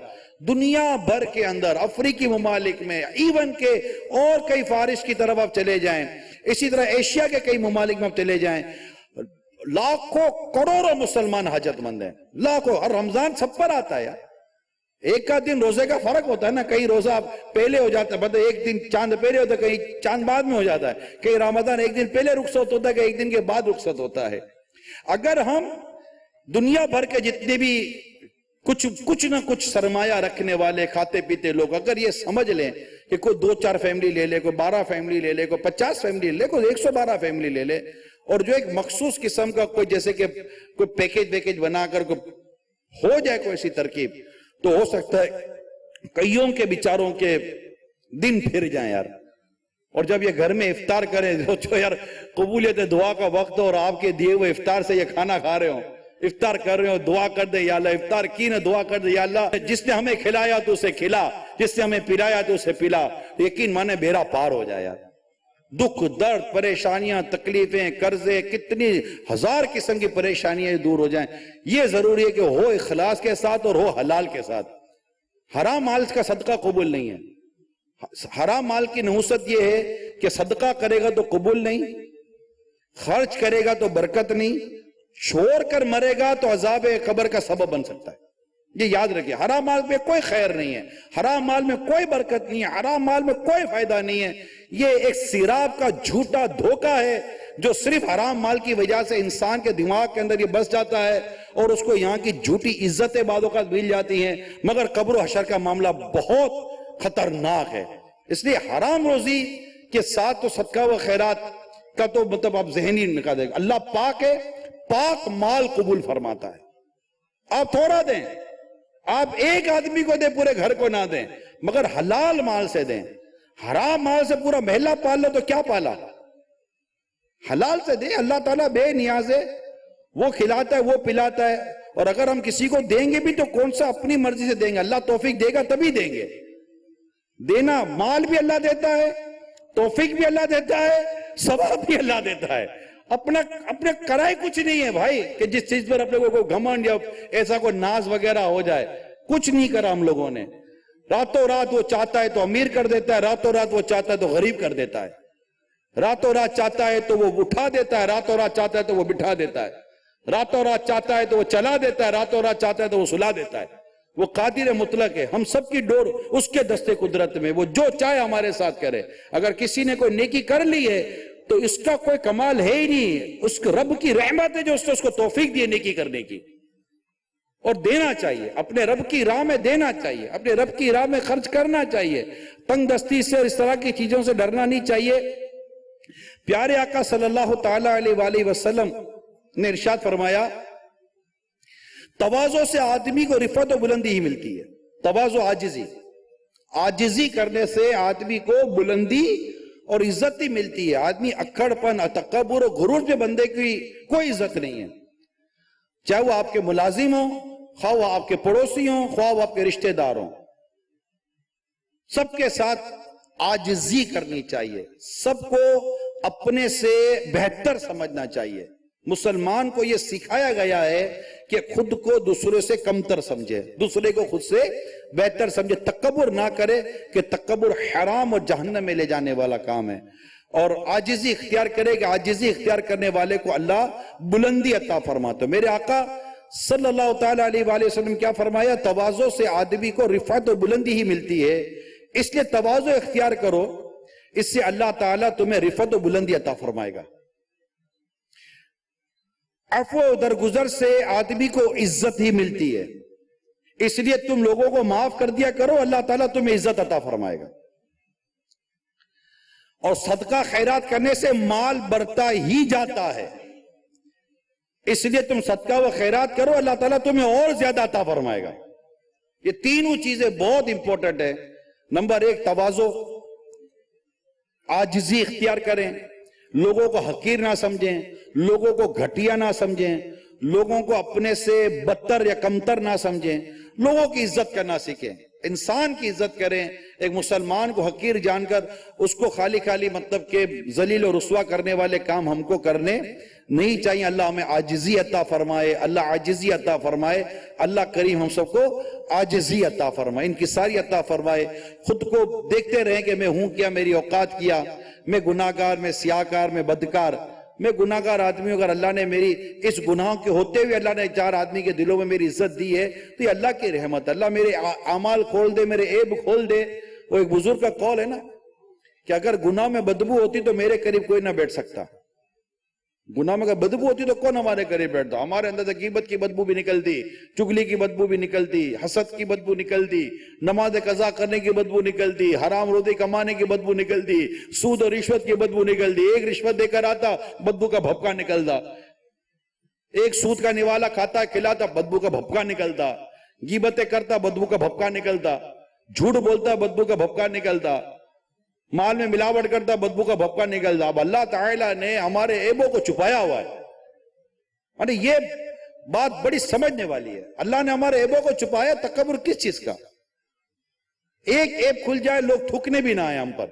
دنیا بھر کے اندر، افریقی ممالک میں، ایون کے اور کئی فارس کی طرف آپ چلے جائیں، اسی طرح ایشیا کے کئی ممالک میں آپ چلے جائیں، لاکھوں کروڑوں مسلمان حاجت مند ہیں، لاکھوں، اور رمضان سب پر آتا ہے یار، ایک کا دن روزے کا فرق ہوتا ہے نا، کہیں روزہ پہلے ہو جاتا ہے، مطلب ایک دن چاند پہلے ہوتا ہے، کہیں چاند بعد میں ہو جاتا ہے، کہیں رمضان ایک دن پہلے رخصت ہوتا ہے، کہیں ایک دن کے بعد رخصت ہوتا ہے۔ اگر ہم دنیا بھر کے جتنے بھی کچھ نہ کچھ سرمایہ رکھنے والے کھاتے پیتے لوگ اگر یہ سمجھ لیں کہ کوئی 2-4 فیملی لے لے، کوئی 12 فیملی لے لے، کوئی 50 فیملی لے لے، کوئی 112 فیملی لے لے، اور جو ایک مخصوص قسم کا کوئی جیسے کہ کوئی پیکیج بنا کر ہو جائے کوئی ایسی ترکیب، تو ہو سکتا ہے کئیوں کے بیچاروں کے دن پھر جائیں یار۔ اور جب یہ گھر میں افطار کریں جو یار قبولیت دعا کا وقت اور آپ کے دیے ہوئے افطار سے یہ کھانا کھا رہے ہوں، افطار کر رہے ہو، دعا کر دے یا اللہ، افطار کی نہ دعا کر دے یا اللہ، جس نے ہمیں کھلایا تو اسے کھلا، جس نے ہمیں پلایا تو اسے پلا، یقین مانے بیڑا پار ہو جائے یار۔ دکھ، درد، پریشانیاں، تکلیفیں، قرضے، کتنی ہزار قسم کی پریشانیاں دور ہو جائیں۔ یہ ضروری ہے کہ ہو اخلاص کے ساتھ اور ہو حلال کے ساتھ۔ حرام مال کا صدقہ قبول نہیں ہے۔ حرام مال کی نحوست یہ ہے کہ صدقہ کرے گا تو قبول نہیں، خرچ کرے گا تو برکت نہیں، چھوڑ کر مرے گا تو عذاب قبر کا سبب بن سکتا ہے۔ یہ یاد رکھیے، حرام مال میں کوئی خیر نہیں ہے، حرام مال میں کوئی برکت نہیں ہے، حرام مال میں کوئی فائدہ نہیں ہے۔ یہ ایک سیراب کا جھوٹا دھوکہ ہے جو صرف حرام مال کی وجہ سے انسان کے دماغ کے اندر یہ بس جاتا ہے اور اس کو یہاں کی جھوٹی عزتیں بعض اوقات مل جاتی ہیں، مگر قبر و حشر کا معاملہ بہت خطرناک ہے۔ اس لیے حرام روزی کے ساتھ تو صدقہ و خیرات کا تو مطلب آپ ذہنی نکال دیں گے۔ اللہ پاک ہے، پاک مال قبول فرماتا ہے۔ آپ تھوڑا دیں، آپ ایک آدمی کو دیں، پورے گھر کو نہ دیں، مگر حلال مال سے دیں۔ حرام مال سے پورا محلہ پال لو تو کیا پالا؟ حلال سے دیں۔ اللہ تعالیٰ بے نیاز ہے، وہ کھلاتا ہے، وہ پلاتا ہے، اور اگر ہم کسی کو دیں گے بھی تو کون سا اپنی مرضی سے دیں گے، اللہ توفیق دے گا تبھی دیں گے۔ دینا مال بھی اللہ دیتا ہے، توفیق بھی اللہ دیتا ہے، ثواب بھی اللہ دیتا ہے۔ اپنے کرائے کچھ نہیں ہے بھائی کہ جس چیز پر اپنے کو کوئی گھمنڈ یا ایسا کوئی ناز وغیرہ ہو جائے، کچھ نہیں کرا ہم لوگوں نے۔ راتوں رات وہ چاہتا ہے تو امیر کر دیتا ہے، راتوں رات وہ چاہتا ہے تو غریب کر دیتا ہے، راتوں رات چاہتا ہے تو وہ اٹھا دیتا ہے، راتوں رات چاہتا ہے تو وہ بٹھا دیتا ہے، راتوں رات چاہتا ہے تو وہ چلا دیتا ہے، راتوں رات چاہتا ہے تو وہ سلا دیتا ہے۔ وہ قادر مطلق ہے، ہم سب کی ڈور اس کے دستے قدرت میں، وہ جو چاہے ہمارے ساتھ کرے۔ اگر کسی نے کوئی نیکی کر لی ہے تو اس کا کوئی کمال ہے ہی نہیں، اس کو رب کی رحمت ہے جو اس کو توفیق دی نیکی کرنے کی، اور دینا چاہیے، اپنے رب کی راہ میں دینا چاہیے، اپنے رب کی راہ میں خرچ کرنا چاہیے، تنگ دستی سے اور اس طرح کی چیزوں سے ڈرنا نہیں چاہیے۔ پیارے آقا صلی اللہ تعالی علیہ وآلہ وسلم نے ارشاد فرمایا تواضع سے آدمی کو رفعت و بلندی ہی ملتی ہے. تواضع عاجزی کرنے سے آدمی کو بلندی اور عزت ہی ملتی ہے. آدمی اکڑ پن تکبر اور غرور پہ بندے کی کوئی عزت نہیں ہے. چاہے وہ آپ کے ملازم ہوں، خواہ وہ آپ کے پڑوسی ہوں، خواہ وہ آپ کے رشتہ دار ہوں، سب کے ساتھ عاجزی کرنی چاہیے. سب کو اپنے سے بہتر سمجھنا چاہیے. مسلمان کو یہ سکھایا گیا ہے کہ خود کو دوسرے سے کمتر سمجھے، دوسرے کو خود سے بہتر سمجھے، تکبر نہ کرے کہ تکبر حرام اور جہنم میں لے جانے والا کام ہے. اور عاجزی اختیار کرے کہ عاجزی اختیار کرنے والے کو اللہ بلندی عطا فرماتا ہے. میرے آقا صلی اللہ تعالی علیہ وآلہ وسلم کیا فرمایا؟ تواضع سے آدمی کو رفعت و بلندی ہی ملتی ہے. اس لیے تواضع اختیار کرو، اس سے اللہ تعالیٰ تمہیں رفعت و بلندی عطا فرمائے گا. عفو و درگزر سے آدمی کو عزت ہی ملتی ہے، اس لیے تم لوگوں کو معاف کر دیا کرو، اللہ تعالیٰ تمہیں عزت عطا فرمائے گا. اور صدقہ خیرات کرنے سے مال بڑھتا ہی جاتا ہے، اس لیے تم صدقہ و خیرات کرو، اللہ تعالیٰ تمہیں اور زیادہ عطا فرمائے گا. یہ تینوں چیزیں بہت امپورٹنٹ ہیں. نمبر 1 تواضع، عاجزی اختیار کریں، لوگوں کو حقیر نہ سمجھیں، لوگوں کو گھٹیا نہ سمجھیں، لوگوں کو اپنے سے بدتر یا کمتر نہ سمجھیں، لوگوں کی عزت کرنا سیکھیں، انسان کی عزت کریں. ایک مسلمان کو حقیر جان کر اس کو خالی مطلب کہ ذلیل و رسوا کرنے والے کام ہم کو کرنے نہیں چاہیے. اللہ ہمیں عاجزی عطا فرمائے، اللہ عاجزی عطا فرمائے، اللہ کریم ہم سب کو عاجزی عطا فرمائے، انکساری عطا فرمائے. خود کو دیکھتے رہیں کہ میں ہوں کیا، میری اوقات کیا، میں گناہگار، میں سیاہکار، میں بدکار، میں گناہگار آدمی. اگر اللہ نے میری اس گناہ کے ہوتے ہوئے اللہ نے 4 آدمی کے دلوں میں میری عزت دی ہے تو یہ اللہ کی رحمت. اللہ میرے اعمال کھول دے، میرے عیب کھول دے. وہ ایک بزرگ کا قول ہے نا کہ اگر گناہ میں بدبو ہوتی تو میرے قریب کوئی نہ بیٹھ سکتا. گناہ میں اگر بدبو ہوتی تو کون ہمارے قریب بیٹھتا؟ ہمارے اندر سے غیبت کی بدبو بھی نکلتی، چگلی کی بدبو بھی نکلتی، حسد کی بدبو نکلتی، نماز قضا کرنے کی بدبو نکلتی، حرام روزی کمانے کی بدبو نکلتی، سود اور رشوت کی بدبو نکلتی. ایک رشوت دے کر آتا، بدبو کا بھپکا نکلتا. ایک سود کا نوالا کھاتا کھلاتا، بدبو کا بھپکا نکلتا. غیبتیں کرتا، بدبو کا بھپکا نکلتا. جھوٹ بولتا، بدبو کا بھپکا نکلتا. مال میں ملاوٹ کرتا، بدبو کا بھپکا نکلتا. اب اللہ تعالیٰ نے ہمارے عیبوں کو چھپایا ہوا ہے. یہ بات بڑی سمجھنے والی ہے. اللہ نے ہمارے عیبوں کو چھپایا. تکبر کس چیز کا؟ ایک عیب کھل جائے لوگ تھوکنے بھی نہ آئے ہم پر.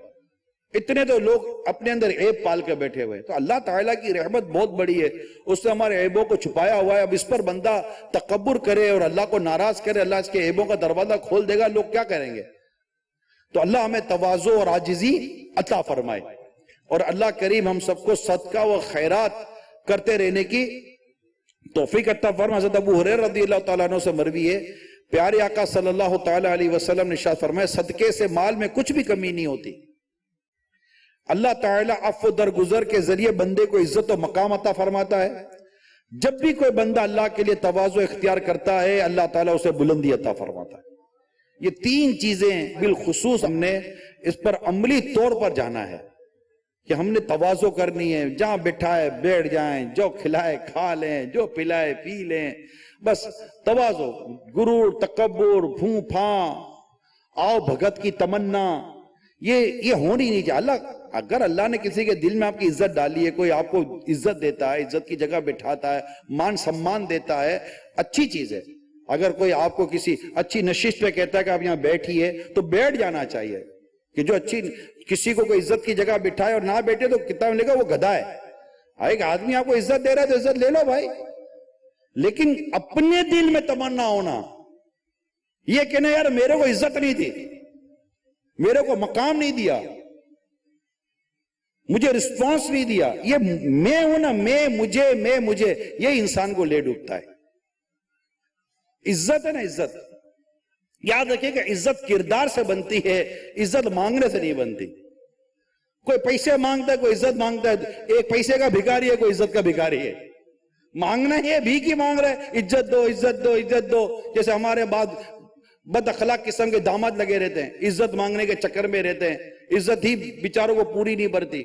اتنے تو لوگ اپنے اندر عیب پال کے بیٹھے ہوئے. تو اللہ تعالیٰ کی رحمت بہت بڑی ہے، اس نے ہمارے عیبوں کو چھپایا ہوا ہے. اب اس پر بندہ تکبر کرے اور اللہ کو ناراض کرے، اللہ اس کے عیبوں کا دروازہ کھول دے گا، لوگ کیا کریں گے؟ تو اللہ ہمیں تواضع اور عاجزی عطا فرمائے، اور اللہ کریم ہم سب کو صدقہ و خیرات کرتے رہنے کی توفیق عطا فرمائے. حضرت ابو ہریرہ رضی اللہ تعالیٰ عنہ سے مروی ہے، پیارے آقا صلی اللہ تعالیٰ علیہ وسلم نے ارشاد فرمایا صدقے سے مال میں کچھ بھی کمی نہیں ہوتی. اللہ تعالیٰ عفو درگزر کے ذریعے بندے کو عزت و مقام عطا فرماتا ہے. جب بھی کوئی بندہ اللہ کے لیے تواضع اختیار کرتا ہے، اللہ تعالیٰ اسے بلندی عطا فرماتا ہے. یہ 3 چیزیں بالخصوص ہم نے اس پر عملی طور پر جانا ہے کہ ہم نے تواضع کرنی ہے. جہاں بٹھائے بیٹھ جائیں، جو کھلائے کھا لیں، جو پلائے پی لیں، بس تواضع. غرور، تکبر، بھوں پھاں، آؤ بھگت کی تمنا، یہ ہونی نہیں چاہیے. اگر اللہ نے کسی کے دل میں آپ کی عزت ڈالی ہے، کوئی آپ کو عزت دیتا ہے، عزت کی جگہ بٹھاتا ہے، مان سمان دیتا ہے، اچھی چیز ہے. اگر کوئی آپ کو کسی اچھی نشست پہ کہتا ہے کہ آپ یہاں بیٹھیے تو بیٹھ جانا چاہیے. کہ جو اچھی کسی کو کوئی عزت کی جگہ بٹھائے اور نہ بیٹھے تو کتاب لے گا وہ گدھا ہے. ایک آدمی آپ کو عزت دے رہا ہے تو عزت لے لو بھائی، لیکن اپنے دل میں تمنا ہونا، یہ کہنا یار میرے کو عزت نہیں دی، میرے کو مقام نہیں دیا، مجھے رسپانس نہیں دیا، یہ میں ہوں نا، میں مجھے، یہ انسان کو لے ڈوبتا ہے. عزت ہے نا، عزت یاد رکھیں کہ عزت کردار سے بنتی ہے، عزت مانگنے سے نہیں بنتی. کوئی پیسے مانگتا ہے، کوئی عزت مانگتا ہے. ایک پیسے کا بھکاری ہے، کوئی عزت کا بھکاری ہے. مانگنا ہے، بھیک ہی مانگ رہے، عزت دو عزت دو عزت دو. جیسے ہمارے بعد بد اخلاق قسم کے داماد لگے رہتے ہیں، عزت مانگنے کے چکر میں رہتے ہیں، عزت ہی بیچاروں کو پوری نہیں بھرتی.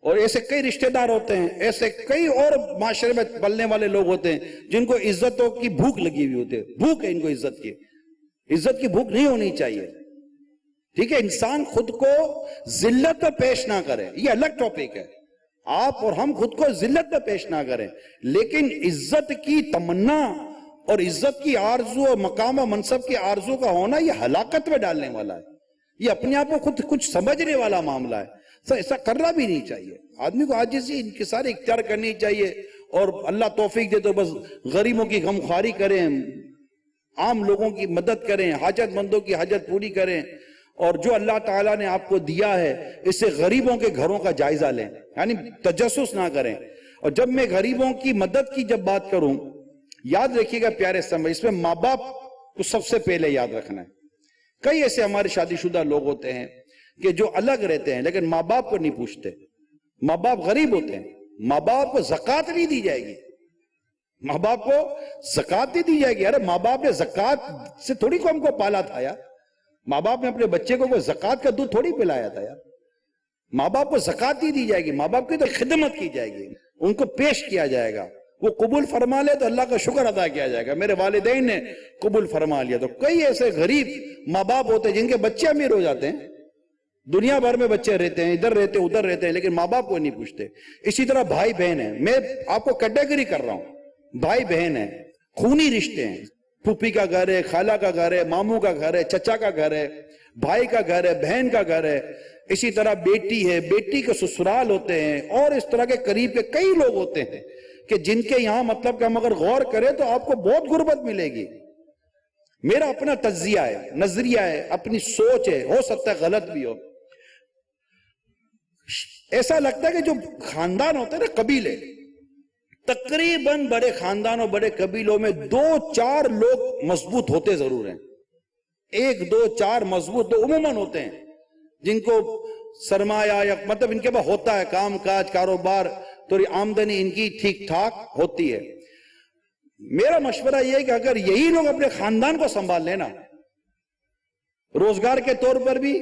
اور ایسے کئی رشتہ دار ہوتے ہیں، ایسے کئی اور معاشرے میں پلنے والے لوگ ہوتے ہیں جن کو عزتوں کی بھوک لگی ہوئی ہوتی ہے، بھوک ہے ان کو عزت کی بھوک نہیں ہونی چاہیے، ٹھیک ہے؟ انسان خود کو ذلت میں پیش نہ کرے، یہ الگ ٹاپک ہے، آپ اور ہم خود کو ذلت میں پیش نہ کریں، لیکن عزت کی تمنا اور عزت کی آرزو اور مقام و منصب کی آرزو کا ہونا یہ ہلاکت میں ڈالنے والا ہے، یہ اپنے آپ کو خود کچھ سمجھنے والا معاملہ ہے، ایسا کرنا بھی نہیں چاہیے، آدمی کو عاجزی انکسار اختیار کرنی چاہیے، اور اللہ توفیق دے تو بس غریبوں کی غمخواری کریں، عام لوگوں کی مدد کریں، حاجت مندوں کی حاجت پوری کریں، اور جو اللہ تعالیٰ نے آپ کو دیا ہے اس سے غریبوں کے گھروں کا جائزہ لیں، یعنی تجسس نہ کریں۔ اور جب میں غریبوں کی مدد کی جب بات کروں، یاد رکھیے گا پیارے سمجھ، اس میں ماں باپ کو سب سے پہلے یاد رکھنا ہے۔ کئی ایسے ہمارے شادی شدہ لوگ ہوتے ہیں کہ جو الگ رہتے ہیں لیکن ماں باپ کو نہیں پوچھتے، ماں باپ غریب ہوتے ہیں، ماں باپ کو زکوٰۃ نہیں دی جائے گی، ماں باپ کو زکوٰۃ نہیں دی جائے گی۔ ارے ماں باپ نے زکوٰۃ سے تھوڑی کو ہم کو پالا تھا یار، ماں باپ نے اپنے بچے کو کوئی زکوٰۃ کا دودھ تھوڑی پلایا تھا یار، ماں باپ کو زکوٰۃ نہیں دی جائے گی، ماں باپ کی تو خدمت کی جائے گی، ان کو پیش کیا جائے گا، وہ قبول فرما لے تو اللہ کا شکر ادا کیا جائے گا، میرے والدین نے قبول فرما لیا۔ تو کئی ایسے غریب ماں باپ ہوتے ہیں جن کے بچے امیر ہو جاتے ہیں، دنیا بھر میں بچے رہتے ہیں، ادھر رہتے ہیں ادھر رہتے ہیں، لیکن ماں باپ کو نہیں پوچھتے۔ اسی طرح بھائی بہن ہیں، میں آپ کو کیٹیگری کر رہا ہوں، بھائی بہن ہیں، خونی رشتے ہیں، پھوپھی کا گھر ہے، خالہ کا گھر ہے، ماموں کا گھر ہے، چچا کا گھر ہے، بھائی کا گھر ہے، بہن کا گھر ہے، اسی طرح بیٹی ہے، بیٹی کے سسرال ہوتے ہیں، اور اس طرح کے قریب کے کئی لوگ ہوتے ہیں کہ جن کے یہاں مطلب کہ ہم اگر غور کریں تو آپ کو بہت غربت ملے گی۔ میرا اپنا تجزیہ ہے، نظریہ ہے، اپنی سوچ ہے، ہو سکتا ہے غلط بھی ہو۔ ایسا لگتا ہے کہ جو خاندان ہوتے ہیں نا، قبیلے، تقریباً بڑے خاندانوں بڑے قبیلوں میں 2-4 لوگ مضبوط ہوتے ضرور ہیں، 1-2-4 مضبوط تو عموماً ہوتے ہیں جن کو سرمایہ یا مطلب ان کے پاس ہوتا ہے، کام کاج کاروبار، تو آمدنی ان کی ٹھیک ٹھاک ہوتی ہے۔ میرا مشورہ یہ ہے کہ اگر یہی لوگ اپنے خاندان کو سنبھال لینا، روزگار کے طور پر بھی،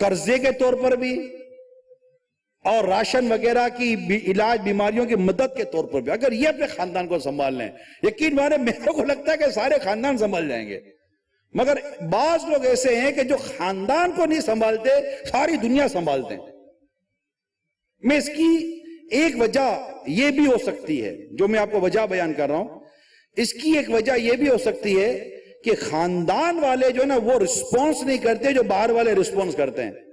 قرضے کے طور پر بھی، اور راشن وغیرہ کی علاج بیماریوں کی مدد کے طور پر بھی، اگر یہ اپنے خاندان کو سنبھال لیں، یقین مانے میرے کو لگتا ہے کہ سارے خاندان سنبھال جائیں گے۔ مگر بعض لوگ ایسے ہیں کہ جو خاندان کو نہیں سنبھالتے، ساری دنیا سنبھالتے ہیں۔ میں اس کی ایک وجہ یہ بھی ہو سکتی ہے، جو میں آپ کو وجہ بیان کر رہا ہوں، اس کی ایک وجہ یہ بھی ہو سکتی ہے کہ خاندان والے جو نا وہ رسپونس نہیں کرتے جو باہر والے رسپونس کرتے ہیں۔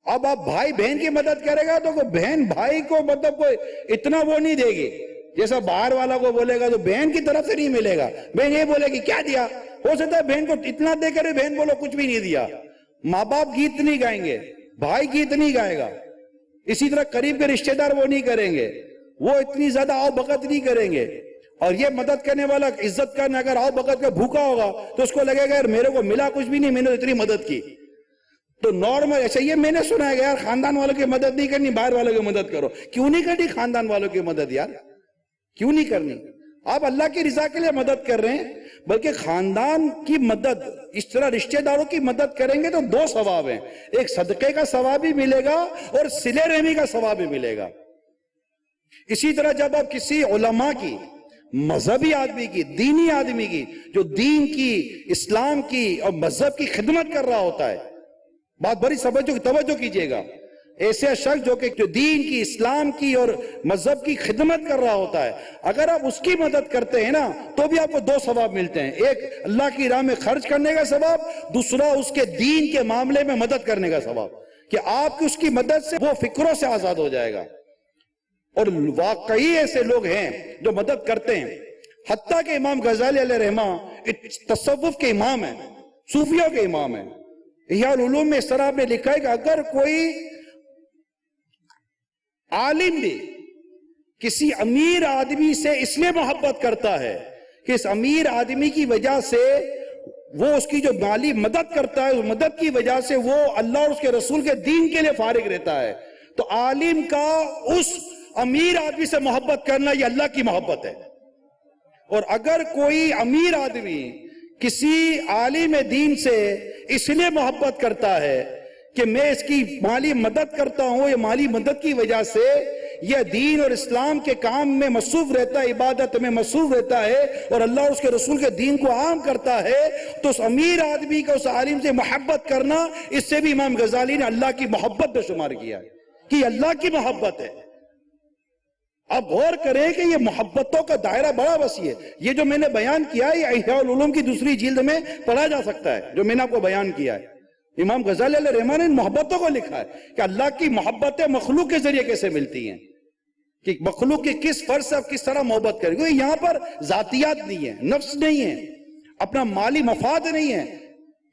اب آپ بھائی بہن کی مدد کرے گا تو بہن بھائی کو مطلب کوئی اتنا وہ نہیں دے گی، جیسا باہر والا کو بولے گا تو بہن کی طرف سے نہیں ملے گا، بہن یہ بولے گی کیا دیا، ہو سکتا ہے بہن کو اتنا دے کر بہن بولو کچھ بھی نہیں دیا۔ ماں باپ گیت نہیں گائیں گے، بھائی گیت نہیں گائے گا، اسی طرح قریب کے رشتہ دار وہ نہیں کریں گے، وہ اتنی زیادہ آؤ بغت نہیں کریں گے۔ اور یہ مدد کرنے والا عزت کرنے اگر آؤ بغت کا بھوکا ہوگا تو اس کو لگے گا یار میرے کو ملا کچھ بھی نہیں، میں نے اتنی مدد کی۔ تو نارمل ایسا یہ میں نے سنا ہے کہ یار خاندان والوں کی مدد نہیں کرنی، باہر والوں کی مدد کرو۔ کیوں نہیں کرنی خاندان والوں کی مدد یار؟ کیوں نہیں کرنی؟ آپ اللہ کی رضا کے لیے مدد کر رہے ہیں، بلکہ خاندان کی مدد، اس طرح رشتہ داروں کی مدد کریں گے تو 2 ثواب ہیں، ایک صدقے کا ثواب بھی ملے گا اور صلہ رحمی کا ثواب بھی ملے گا۔ اسی طرح جب آپ کسی علماء کی، مذہبی آدمی کی، دینی آدمی کی، جو دین کی، اسلام کی اور مذہب کی خدمت کر رہا ہوتا ہے، بات بڑی توجہ کیجئے گا، ایسے شخص جو کہ دین کی، اسلام کی اور مذہب کی خدمت کر رہا ہوتا ہے، اگر آپ اس کی مدد کرتے ہیں نا تو بھی آپ کو 2 ثواب ملتے ہیں، ایک اللہ کی راہ میں خرچ کرنے کا ثواب، دوسرا اس کے دین کے معاملے میں مدد کرنے کا ثواب، کہ آپ کی اس کی مدد سے وہ فکروں سے آزاد ہو جائے گا۔ اور واقعی ایسے لوگ ہیں جو مدد کرتے ہیں، حتیٰ کہ امام غزالی علیہ رحمہ تصوف کے امام ہیں، صوفیوں کے امام ہیں۔ احیاء العلوم میں اس طرح آپ نے لکھا ہے کہ اگر کوئی عالم بھی کسی امیر آدمی سے اس لیے محبت کرتا ہے کہ اس امیر آدمی کی وجہ سے وہ اس کی جو مالی مدد کرتا ہے، اس مدد کی وجہ سے وہ اللہ اور اس کے رسول کے دین کے لیے فارغ رہتا ہے، تو عالم کا اس امیر آدمی سے محبت کرنا یہ اللہ کی محبت ہے۔ اور اگر کوئی امیر آدمی کسی عالم دین سے اس لیے محبت کرتا ہے کہ میں اس کی مالی مدد کرتا ہوں، یہ مالی مدد کی وجہ سے یہ دین اور اسلام کے کام میں مصروف رہتا ہے، عبادت میں مصروف رہتا ہے اور اللہ اور اس کے رسول کے دین کو عام کرتا ہے، تو اس امیر آدمی کا اس عالم سے محبت کرنا، اس سے بھی امام غزالی نے اللہ کی محبت میں شمار کیا ہے کہ یہ اللہ کی محبت ہے۔ اب غور کریں کہ یہ محبتوں کا دائرہ بڑا وسیع ہے۔ یہ جو میں نے بیان کیا ہے یہ احیاء العلوم کی دوسری جلد میں پڑھا جا سکتا ہے، جو میں نے آپ کو بیان کیا ہے۔ امام غزالی علیہ الرحمہ نے ان محبتوں کو لکھا ہے کہ اللہ کی محبتیں مخلوق کے ذریعے کیسے ملتی ہیں، کہ مخلوق کی کس فرد سے کس طرح محبت کرے، کیونکہ یہاں پر ذاتیات نہیں ہے، نفس نہیں ہے، اپنا مالی مفاد نہیں ہے،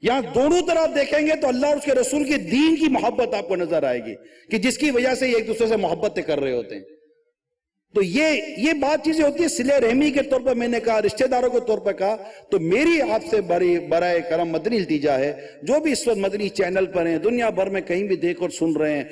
یہاں دونوں طرف دیکھیں گے تو اللہ اور اس کے رسول کے دین کی محبت آپ کو نظر آئے گی کہ جس کی وجہ سے یہ ایک دوسرے سے محبتیں کر رہے ہوتے ہیں۔ تو یہ بات چیزیں ہوتی ہے۔ صلہ رحمی کے طور پر میں نے کہا، رشتہ داروں کے طور پر کہا، تو میری آپ سے برائے کرم مدنی التجا ہے، جو بھی اس وقت مدنی چینل پر ہیں، دنیا بھر میں کہیں بھی دیکھ اور سن رہے ہیں،